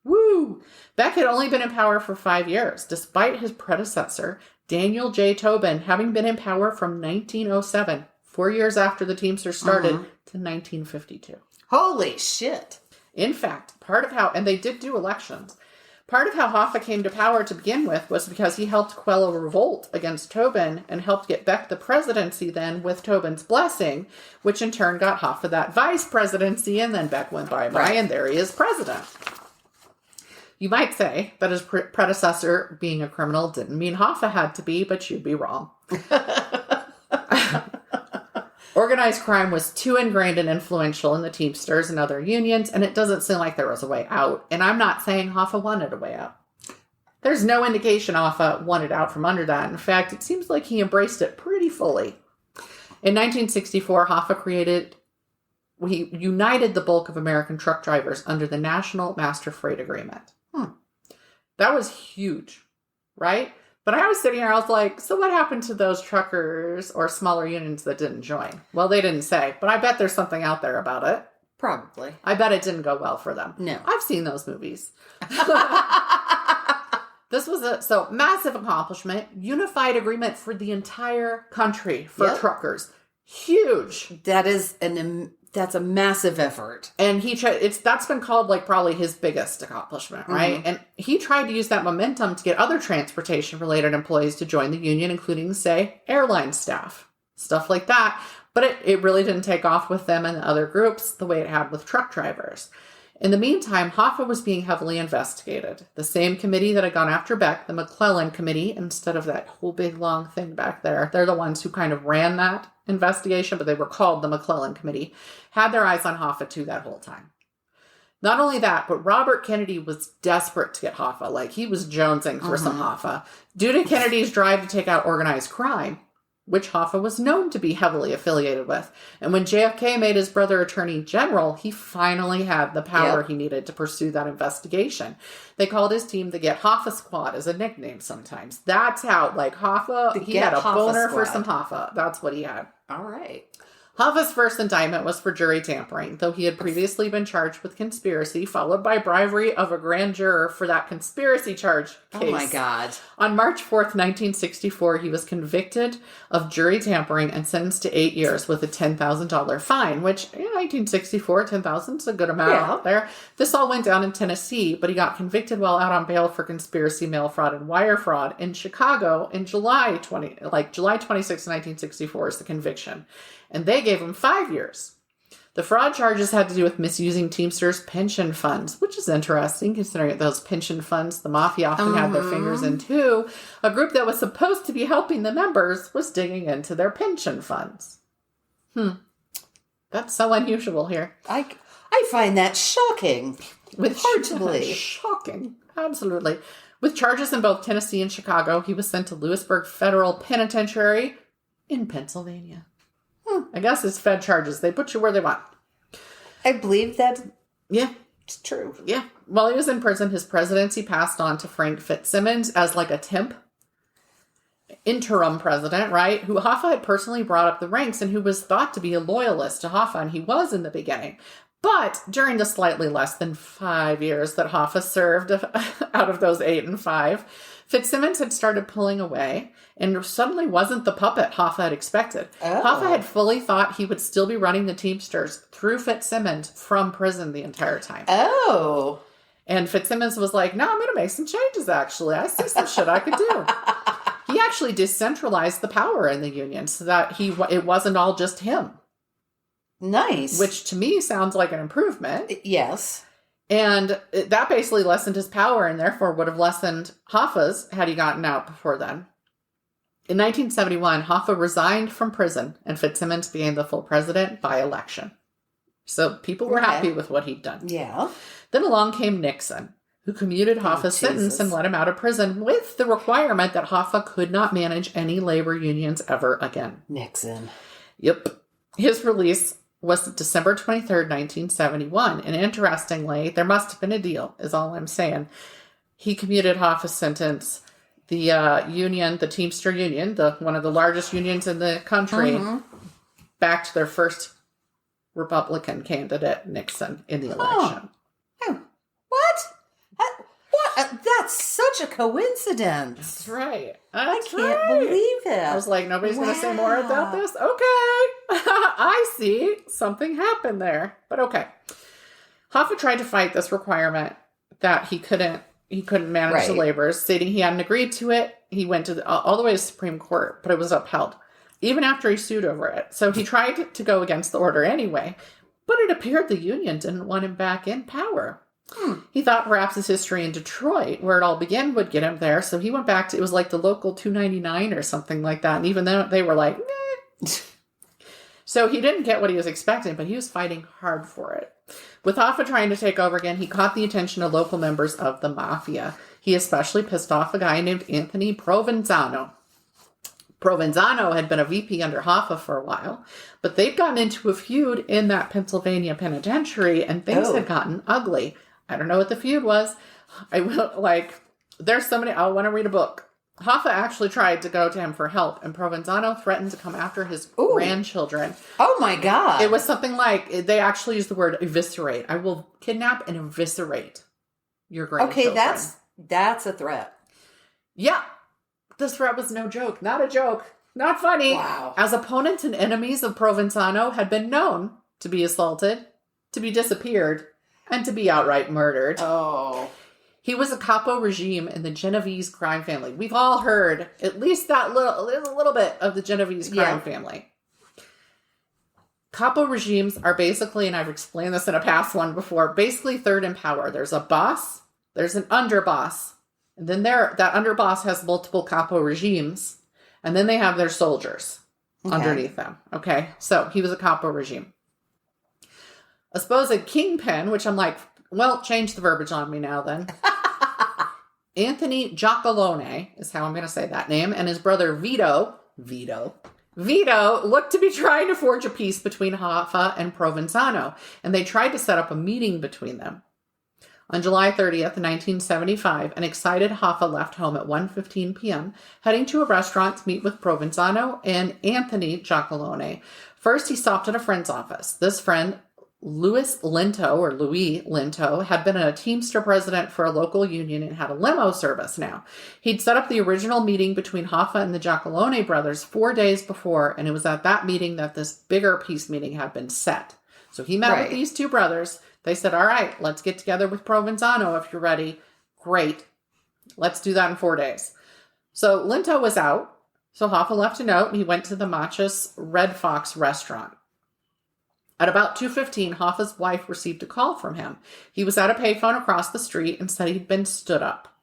Woo! Beck had only been in power for 5 years, despite his predecessor, Daniel J. Tobin, having been in power from 1907, 4 years after the Teamsters started, to 1952. Holy shit. In fact, and they did do elections, part of how Hoffa came to power to begin with was because he helped quell a revolt against Tobin and helped get Beck the presidency then with Tobin's blessing, which in turn got Hoffa that vice presidency, and then Beck went bye-bye, and there he is president. You might say that his predecessor being a criminal didn't mean Hoffa had to be, but you'd be wrong. Organized crime was too ingrained and influential in the Teamsters and other unions, and it doesn't seem like there was a way out. And I'm not saying Hoffa wanted a way out. There's no indication Hoffa wanted out from under that. In fact, it seems like he embraced it pretty fully. In 1964, Hoffa united the bulk of American truck drivers under the National Master Freight Agreement. That was huge, right? But I was sitting here, I was like, so what happened to those truckers or smaller unions that didn't join? Well, they didn't say, but I bet there's something out there about it. Probably. I bet it didn't go well for them. No. I've seen those movies. This was a massive accomplishment, unified agreement for the entire country for truckers. Huge. That's a massive effort. And that's been called probably his biggest accomplishment, right? And he tried to use that momentum to get other transportation related employees to join the union, including, say, airline staff, stuff like that. But it really didn't take off with them and the other groups the way it had with truck drivers. In the meantime, Hoffa was being heavily investigated. The same committee that had gone after Beck, the McClellan Committee, instead of that whole big long thing back there, they're the ones who kind of ran that investigation, but they were called the McClellan Committee, had their eyes on Hoffa too that whole time. Not only that, but Robert Kennedy was desperate to get Hoffa. Like, he was jonesing for some Hoffa. Due to Kennedy's drive to take out organized crime, which Hoffa was known to be heavily affiliated with. And when JFK made his brother Attorney General, he finally had the power he needed to pursue that investigation. They called his team the Get Hoffa Squad as a nickname sometimes. That's how, like, Hoffa, he had a boner for some Hoffa. That's what he had. All right. Hoffa's first indictment was for jury tampering, though he had previously been charged with conspiracy, followed by bribery of a grand juror for that conspiracy charge case. Oh, my God. On March 4th, 1964, he was convicted of jury tampering and sentenced to 8 years with a $10,000 fine, which in 1964, $10,000 is a good amount out there. This all went down in Tennessee, but he got convicted while out on bail for conspiracy, mail fraud, and wire fraud in Chicago in July 26, 1964 is the conviction. And they gave him 5 years. The fraud charges had to do with misusing Teamsters' pension funds, which is interesting considering those pension funds the Mafia often had their fingers in too. A group that was supposed to be helping the members was digging into their pension funds. That's so unusual here. I find that shocking. Shocking. Absolutely. With charges in both Tennessee and Chicago, he was sent to Lewisburg Federal Penitentiary in Pennsylvania. I guess it's Fed charges. They put you where they want. I believe that. Yeah. It's true. Yeah. While he was in prison, his presidency passed on to Frank Fitzsimmons as like a temp interim president, right? Who Hoffa had personally brought up the ranks and who was thought to be a loyalist to Hoffa, and he was in the beginning. But during the slightly less than 5 years that Hoffa served out of those 8 and 5, Fitzsimmons had started pulling away and suddenly wasn't the puppet Hoffa had expected. Hoffa had fully thought he would still be running the Teamsters through Fitzsimmons from prison the entire time. Oh. And Fitzsimmons was like, no, I'm going to make some changes, actually. I see some shit I could do. He actually decentralized the power in the Union so that it wasn't all just him. Nice. Which to me sounds like an improvement. Yes. And that basically lessened his power and therefore would have lessened Hoffa's had he gotten out before then. In 1971, Hoffa resigned from prison and Fitzsimmons became the full president by election. So people were happy with what he'd done. Yeah. Then along came Nixon, who commuted Hoffa's sentence and let him out of prison with the requirement that Hoffa could not manage any labor unions ever again. Nixon. Yep. His release was December 23rd, 1971. And interestingly, there must have been a deal, is all I'm saying. He commuted Hoffa's sentence. The union, the Teamster Union, one of the largest unions in the country, backed their first Republican candidate, Nixon, in the election. Oh. What? That's such a coincidence. That's right. I can't believe it. I was like, nobody's going to say more about this? Okay. I see. Something happened there. But okay. Hoffa tried to fight this requirement that he couldn't manage the laborers, stating he hadn't agreed to it. He went to all the way to the Supreme Court, but it was upheld, even after he sued over it. So he tried to go against the order anyway, but it appeared the union didn't want him back in power. He thought perhaps his history in Detroit, where it all began, would get him there. So he went back to, it was like the local 299 or something like that. And even though they were like, nah. So he didn't get what he was expecting, but he was fighting hard for it. With Hoffa trying to take over again, he caught the attention of local members of the Mafia. He especially pissed off a guy named Anthony Provenzano. Provenzano had been a VP under Hoffa for a while, but they'd gotten into a feud in that Pennsylvania penitentiary, and things had gotten ugly. I don't know what the feud was. There's somebody, I want to read a book. Hoffa actually tried to go to him for help, and Provenzano threatened to come after his grandchildren. Oh my God. It was something like, they actually used the word eviscerate. I will kidnap and eviscerate your grandchildren. Okay, that's a threat. Yeah. This threat was no joke. Not a joke. Not funny. Wow. As opponents and enemies of Provenzano had been known to be assaulted, to be disappeared, and to be outright murdered. Oh. He was a capo regime in the Genovese crime family. We've all heard at least a little bit of the Genovese crime family. Capo regimes are basically, and I've explained this in a past one before, basically third in power. There's a boss, there's an underboss, and then that underboss has multiple capo regimes, and then they have their soldiers underneath them. Okay, so he was a capo regime. I suppose a kingpin, which I'm like, well, change the verbiage on me now then. Anthony Giacalone is how I'm going to say that name, and his brother Vito looked to be trying to forge a peace between Hoffa and Provenzano, and they tried to set up a meeting between them. On July 30th, 1975, an excited Hoffa left home at 1:15 p.m., heading to a restaurant to meet with Provenzano and Anthony Giacalone. First, he stopped at a friend's office. This friend, Louis Linto, had been a Teamster president for a local union and had a limo service now. He'd set up the original meeting between Hoffa and the Giacalone brothers 4 days before, and it was at that meeting that this bigger peace meeting had been set. So he met with these two brothers. They said, all right, let's get together with Provenzano if you're ready. Great. Let's do that in 4 days. So Linto was out, so Hoffa left a note, and he went to the Machis Red Fox restaurant. At about 2:15, Hoffa's wife received a call from him. He was at a payphone across the street and said he'd been stood up.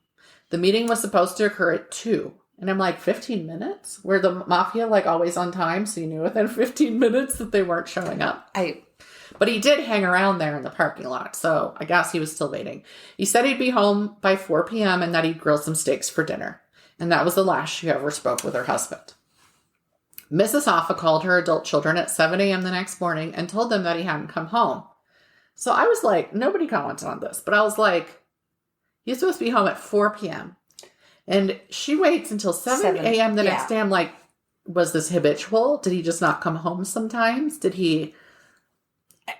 The meeting was supposed to occur at 2. And I'm like, 15 minutes? Were the Mafia like always on time? So you knew within 15 minutes that they weren't showing up? But he did hang around there in the parking lot. So I guess he was still waiting. He said he'd be home by 4 p.m. and that he'd grill some steaks for dinner. And that was the last she ever spoke with her husband. Mrs. Hoffa called her adult children at 7 a.m. the next morning and told them that he hadn't come home. So I was like, nobody commented on this, but I was like, he's supposed to be home at 4 p.m. And she waits until 7 a.m. the next day. I'm like, was this habitual? Did he just not come home sometimes? Did he?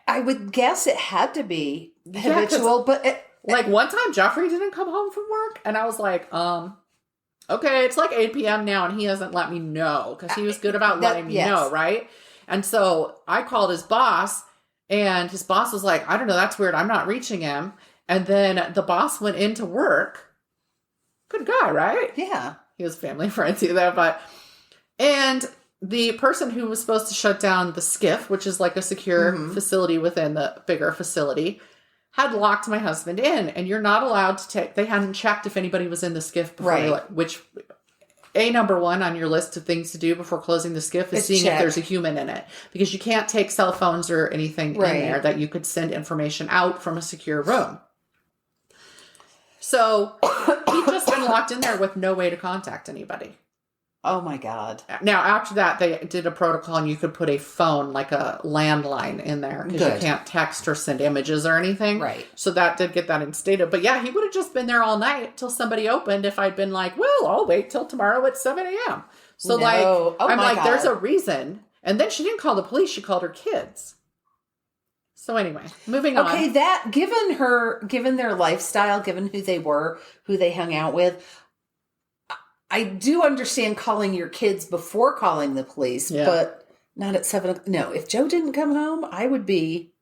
I would guess it had to be habitual, but like one time Jeffrey didn't come home from work and I was like, okay, it's like 8 p.m. now, and he hasn't let me know because he was good about letting me know, right? And so I called his boss, and his boss was like, I don't know, that's weird. I'm not reaching him. And then the boss went into work. Good guy, right? Yeah. He was family friends either, and the person who was supposed to shut down the skiff, which is like a secure facility within the bigger facility, had locked my husband in, and you're not allowed to take, they hadn't checked if anybody was in the skiff before, which number one on your list of things to do before closing the skiff is seeing if there's a human in it, because you can't take cell phones or anything in there that you could send information out from a secure room. So he'd just been locked in there with no way to contact anybody. Oh my God. Now, after that, they did a protocol and you could put a phone, like a landline in there because you can't text or send images or anything. Right. So that did get that instated. But yeah, he would have just been there all night till somebody opened if I'd been like, well, I'll wait till tomorrow at 7 a.m. So I'm like, God. There's a reason. And then she didn't call the police. She called her kids. So anyway, moving on. Okay, that, given their lifestyle, given who they were, who they hung out with, I do understand calling your kids before calling the police, but not at 7 o'clock. No, if Joe didn't come home, I would be.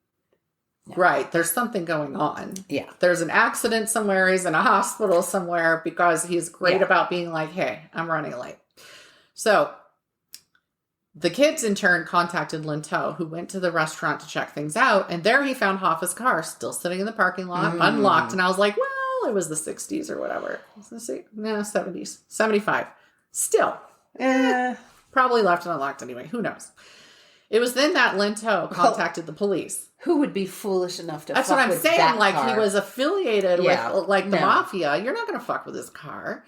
No. Right. There's something going on. Yeah. There's an accident somewhere. He's in a hospital somewhere because he's great about being like, hey, I'm running late. So the kids in turn contacted Linto, who went to the restaurant to check things out. And there he found Hoffa's car still sitting in the parking lot, unlocked. And I was like, well, it was the 60s or whatever. No, 70s. 75. Still. Probably left it unlocked anyway. Who knows? It was then that Linto contacted the police. Who would be foolish enough to That's fuck what I'm with saying. that Like, car? he was affiliated with, like, the Mafia. You're not going to fuck with his car.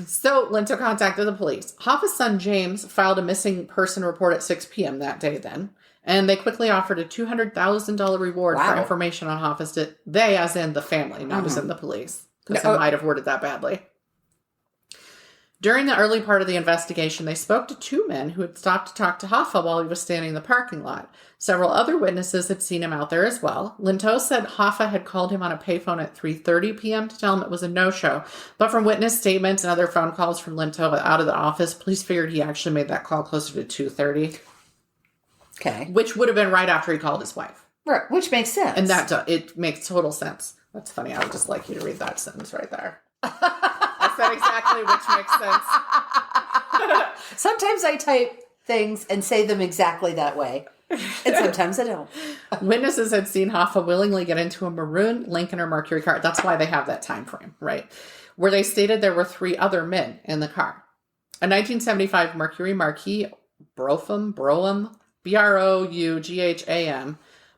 So Linto contacted the police. Hoffa's son, James, filed a missing person report at 6 p.m. that day then. And they quickly offered a $200,000 reward for information on Hoffa's they, as in the family, not as in the police. Because they might have worded that badly. During the early part of the investigation, they spoke to 2 men who had stopped to talk to Hoffa while he was standing in the parking lot. Several other witnesses had seen him out there as well. Linto said Hoffa had called him on a payphone at 3:30 p.m. to tell him it was a no-show. But from witness statements and other phone calls from Linto out of the office, police figured he actually made that call closer to 2:30. Okay. Which would have been right after he called his wife. Right, which makes sense. And it makes total sense. That's funny. I would just like you to read that sentence right there. I said exactly which makes sense. Sometimes I type things and say them exactly that way. And sometimes I don't. Witnesses had seen Hoffa willingly get into a maroon Lincoln or Mercury car. That's why they have that time frame, right? Where they stated there were 3 other men in the car. A 1975 Mercury Marquis Brougham, Brougham,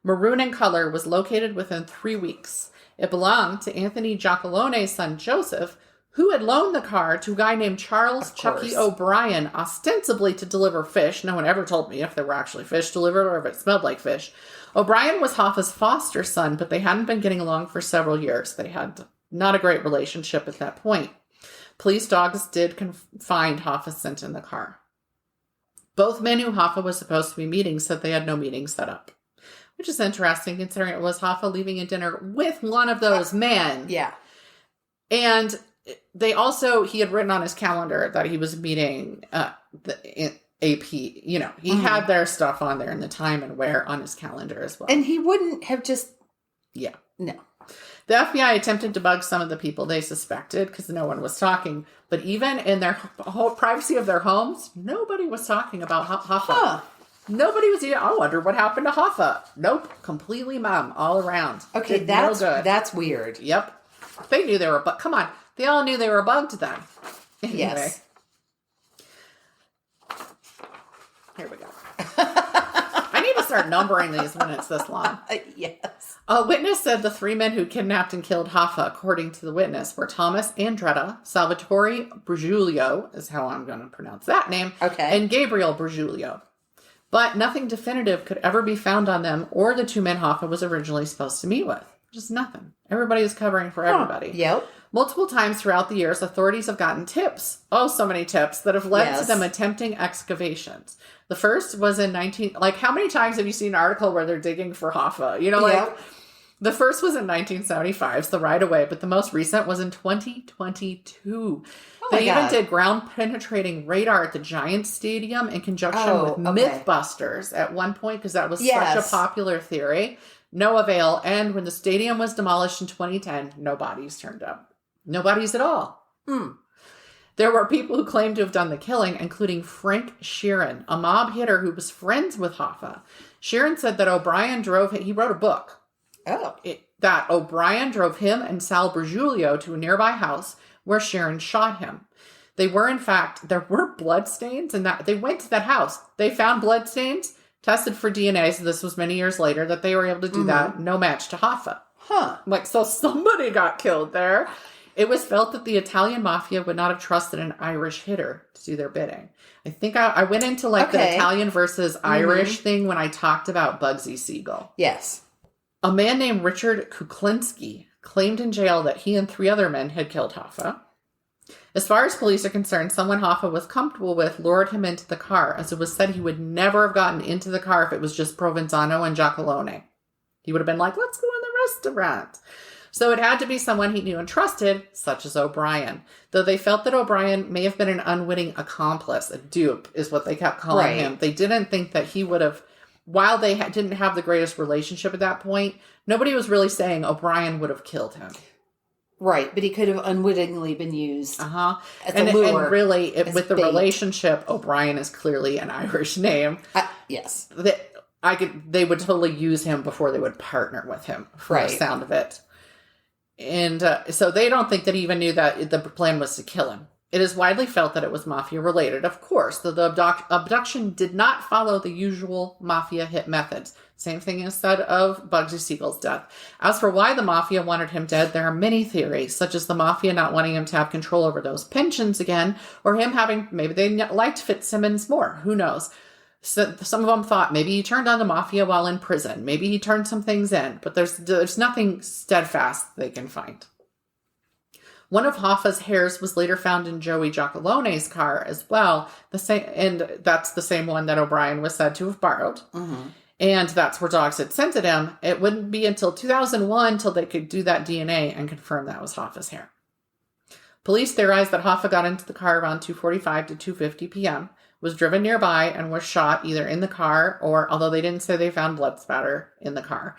maroon in color, was located within 3 weeks. It belonged to Anthony Giacalone's son Joseph, who had loaned the car to a guy named Charles Chucky O'Brien, ostensibly to deliver fish. No one ever told me if there were actually fish delivered or if it smelled like fish. O'Brien was Hoffa's foster son, but they hadn't been getting along for several years. They had not a great relationship at that point. Police dogs did find Hoffa's scent in the car. Both men who Hoffa was supposed to be meeting said they had no meeting set up, which is interesting considering it was Hoffa leaving a dinner with one of those men. Yeah. And he had written on his calendar that he was meeting the AP. He had their stuff on there and the time and where on his calendar as well. And he wouldn't have just... Yeah. No. The FBI attempted to bug some of the people they suspected because no one was talking. But even in their whole privacy of their homes, nobody was talking about Hoffa. Huh. Nobody was even, I wonder what happened to Hoffa. Nope. Completely mum all around. Okay, that's weird. Yep. They knew they were bugged. Come on. They all knew they were bugged then. Anyway. Yes. Here we go. I need to start numbering these when it's this long. Yes. A witness said the 3 men who kidnapped and killed Hoffa, according to the witness, were Thomas Andretta, Salvatore Brugulio, is how I'm going to pronounce that name, and Gabriel Brugulio. But nothing definitive could ever be found on them or the 2 men Hoffa was originally supposed to meet with. Just nothing. Everybody was covering for everybody. Yep. Multiple times throughout the years, authorities have gotten tips. Oh, so many tips that have led to them attempting excavations. The first was in how many times have you seen an article where they're digging for Hoffa? The first was in 1975, so right away, but the most recent was in 2022. They even did ground penetrating radar at the Giants Stadium in conjunction with Mythbusters at one point, because that was such a popular theory. No avail. And when the stadium was demolished in 2010, no bodies turned up. No bodies at all. There were people who claimed to have done the killing, including Frank Sheeran, a mob hitter who was friends with Hoffa. Sheeran said that O'Brien he wrote a book. That O'Brien drove him and Sal Brugulio to a nearby house where Sheeran shot him. There were blood stains, and that they went to that house. They found blood stains, tested for DNA, so this was many years later that they were able to do that. No match to Hoffa. So somebody got killed there. It was felt that the Italian mafia would not have trusted an Irish hitter to do their bidding. I think I went into the Italian versus Irish thing when I talked about Bugsy Siegel. Yes. A man named Richard Kuklinski claimed in jail that he and 3 other men had killed Hoffa. As far as police are concerned, someone Hoffa was comfortable with lured him into the car, as it was said he would never have gotten into the car if it was just Provenzano and Giacalone. He would have been like, let's go in the restaurant. So it had to be someone he knew and trusted, such as O'Brien. Though they felt that O'Brien may have been an unwitting accomplice, a dupe is what they kept calling him. They didn't think that he would have, while they didn't have the greatest relationship at that point, nobody was really saying O'Brien would have killed him. Right, but he could have unwittingly been used as a lure. And really, with the relationship, O'Brien is clearly an Irish name. Yes. They would totally use him before they would partner with him, from the sound of it. And so they don't think that he even knew that the plan was to kill him. It is widely felt that it was Mafia related. Of course, the abduction did not follow the usual Mafia hit methods. Same thing is said of Bugsy Siegel's death. As for why the Mafia wanted him dead, there are many theories, such as the Mafia not wanting him to have control over those pensions again, or him maybe they liked Fitzsimmons more. Who knows? So some of them thought maybe he turned on the Mafia while in prison. Maybe he turned some things in, but there's nothing steadfast they can find. One of Hoffa's hairs was later found in Joey Giacalone's car as well. And that's the same one that O'Brien was said to have borrowed. Mm-hmm. And that's where dogs had sent it him. It wouldn't be until 2001 till they could do that DNA and confirm that was Hoffa's hair. Police theorized that Hoffa got into the car around 2:45 to 2:50 p.m., was driven nearby, and was shot either in the car or, although they didn't say they found blood spatter in the car,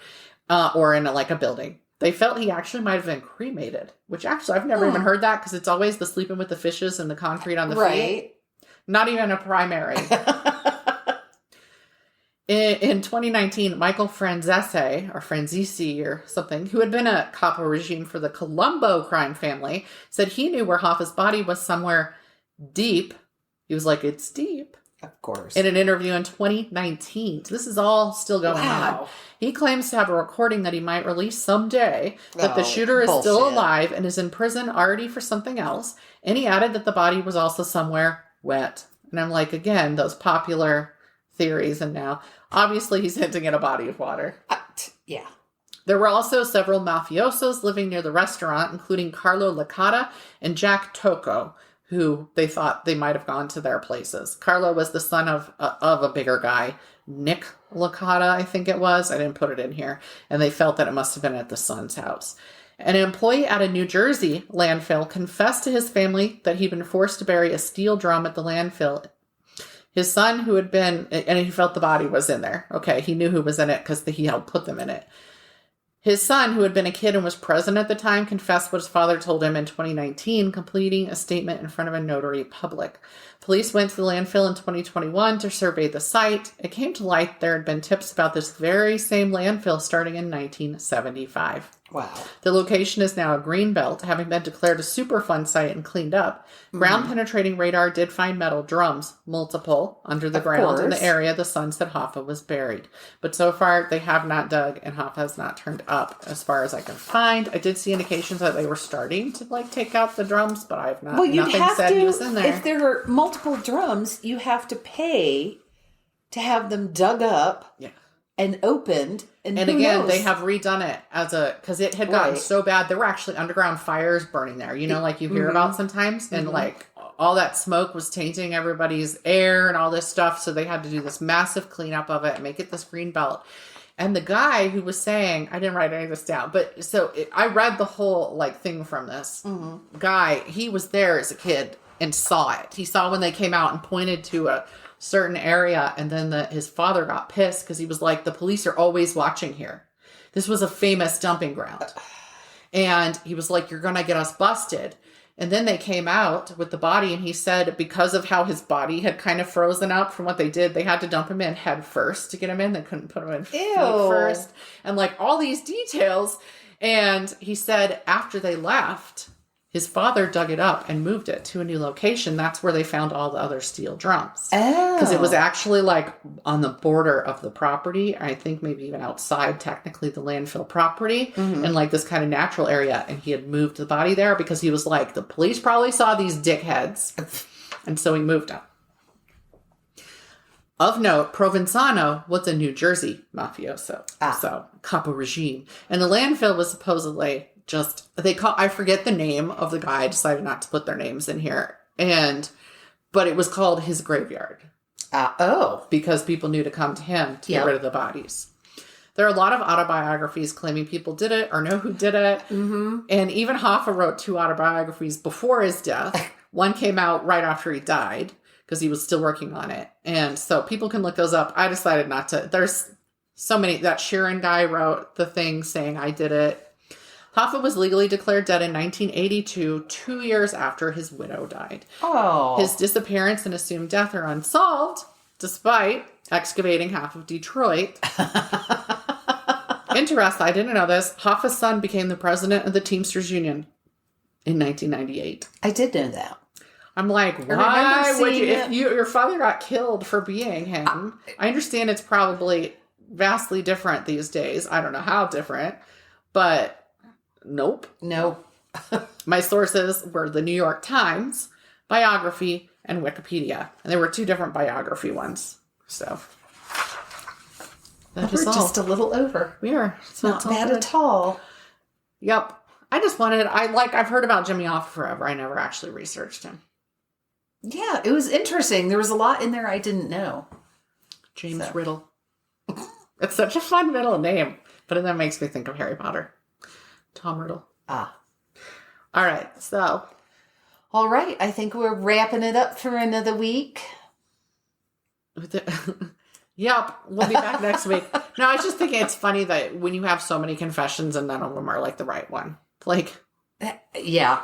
or in a building. They felt he actually might have been cremated, which actually I've never even heard that, because it's always the sleeping with the fishes and the concrete on the feet. Not even a primary. In 2019, Michael Franzese, or Franzisi or something, who had been a capo regime for the Colombo crime family, said he knew where Hoffa's body was somewhere deep. He was like, it's deep. Of course. In an interview in 2019. So this is all still going on. He claims to have a recording that he might release someday, that the shooter is still alive and is in prison already for something else. And he added that the body was also somewhere wet. And I'm like, again, those popular theories. And now, obviously, he's hinting at a body of water. Yeah. There were also several mafiosos living near the restaurant, including Carlo Licata and Jack Tocco, who they thought they might have gone to their places. Carlo was the son of a bigger guy, Nick Licata, I think it was. I didn't put it in here. And they felt that it must have been at the son's house. An employee at a New Jersey landfill confessed to his family that he'd been forced to bury a steel drum at the landfill. His son, who had been, and he felt the body was in there. Okay, he knew who was in it because he helped put them in it. His son, who had been a kid and was present at the time, confessed what his father told him in 2019, completing a statement in front of a notary public. Police went to the landfill in 2021 to survey the site. It came to light there had been tips about this very same landfill starting in 1975. Wow. The location is now a green belt, having been declared a Superfund site and cleaned up. Ground-penetrating radar did find metal drums, multiple, under the ground in the area the son said Hoffa was buried. But so far, they have not dug, and Hoffa has not turned up, as far as I can find. I did see indications that they were starting to, take out the drums, but I have not. Well, you'd nothing have said to, he was in there. if there are multiple drums, you have to pay to have them dug up. Yeah. And opened. And again, knows? they have redone it because it had gotten so bad. There were actually underground fires burning there, like you hear about sometimes. And all that smoke was tainting everybody's air and all this stuff. So they had to do this massive cleanup of it and make it this green belt. And the guy who was saying, I didn't write any of this down, but I read the whole thing from this guy. He was there as a kid and saw it. He saw when they came out and pointed to a certain area, and then his father got pissed because he was like, the police are always watching here. This was a famous dumping ground. And he was like, you're going to get us busted. And then they came out with the body, and he said because of how his body had kind of frozen up from what they did, they had to dump him in head first to get him in. They couldn't put him in feet first. And all these details. And he said after they left, his father dug it up and moved it to a new location. That's where they found all the other steel drums. Oh. Because it was actually on the border of the property. I think maybe even outside technically the landfill property in this kind of natural area. And he had moved the body there because he was like, the police probably saw these dickheads. And so he moved them. Of note, Provenzano was a New Jersey mafioso. So capo regime. And the landfill was supposedly I forget the name of the guy. I decided not to put their names in here. But it was called his graveyard. Because people knew to come to him to get rid of the bodies. There are a lot of autobiographies claiming people did it or know who did it. And even Hoffa wrote 2 autobiographies before his death. One came out right after he died because he was still working on it. And so people can look those up. I decided not to. There's so many. That Sheeran guy wrote the thing saying I did it. Hoffa was legally declared dead in 1982, 2 years after his widow died. Oh. His disappearance and assumed death are unsolved, despite excavating half of Detroit. Interesting, I didn't know this. Hoffa's son became the president of the Teamsters Union in 1998. I did know that. I'm like, why would you, if your father got killed for being him? I understand it's probably vastly different these days. I don't know how different, but... Nope. My sources were the New York Times, biography, and Wikipedia. And there were 2 different biography ones. So. We're just a little over. We are. It's not bad at all. Yep. I just wanted, I've heard about Jimmy Hoffa forever. I never actually researched him. Yeah, it was interesting. There was a lot in there I didn't know. James Riddle. It's such a fun middle name. But then that makes me think of Harry Potter. Tom Riddle. All right. So. All right. I think we're wrapping it up for another week. Yep. We'll be back next week. No, I was just thinking it's funny that when you have so many confessions and none of them are the right one. Yeah.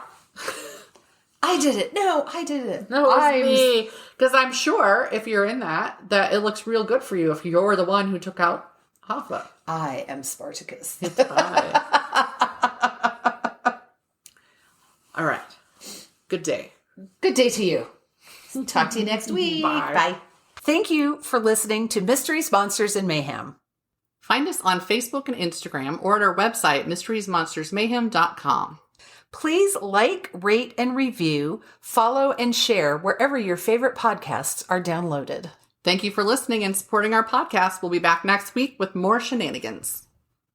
I did it. No, I did it. No, it was me. Because I'm sure if you're in that it looks real good for you if you're the one who took out Hoffa. I am Spartacus. It's I. All right. Good day. Good day to you. Talk to you next week. Bye. Bye. Thank you for listening to Mysteries, Monsters, and Mayhem. Find us on Facebook and Instagram or at our website, mysteriesmonstersmayhem.com. Please like, rate, and review, follow, and share wherever your favorite podcasts are downloaded. Thank you for listening and supporting our podcast. We'll be back next week with more shenanigans.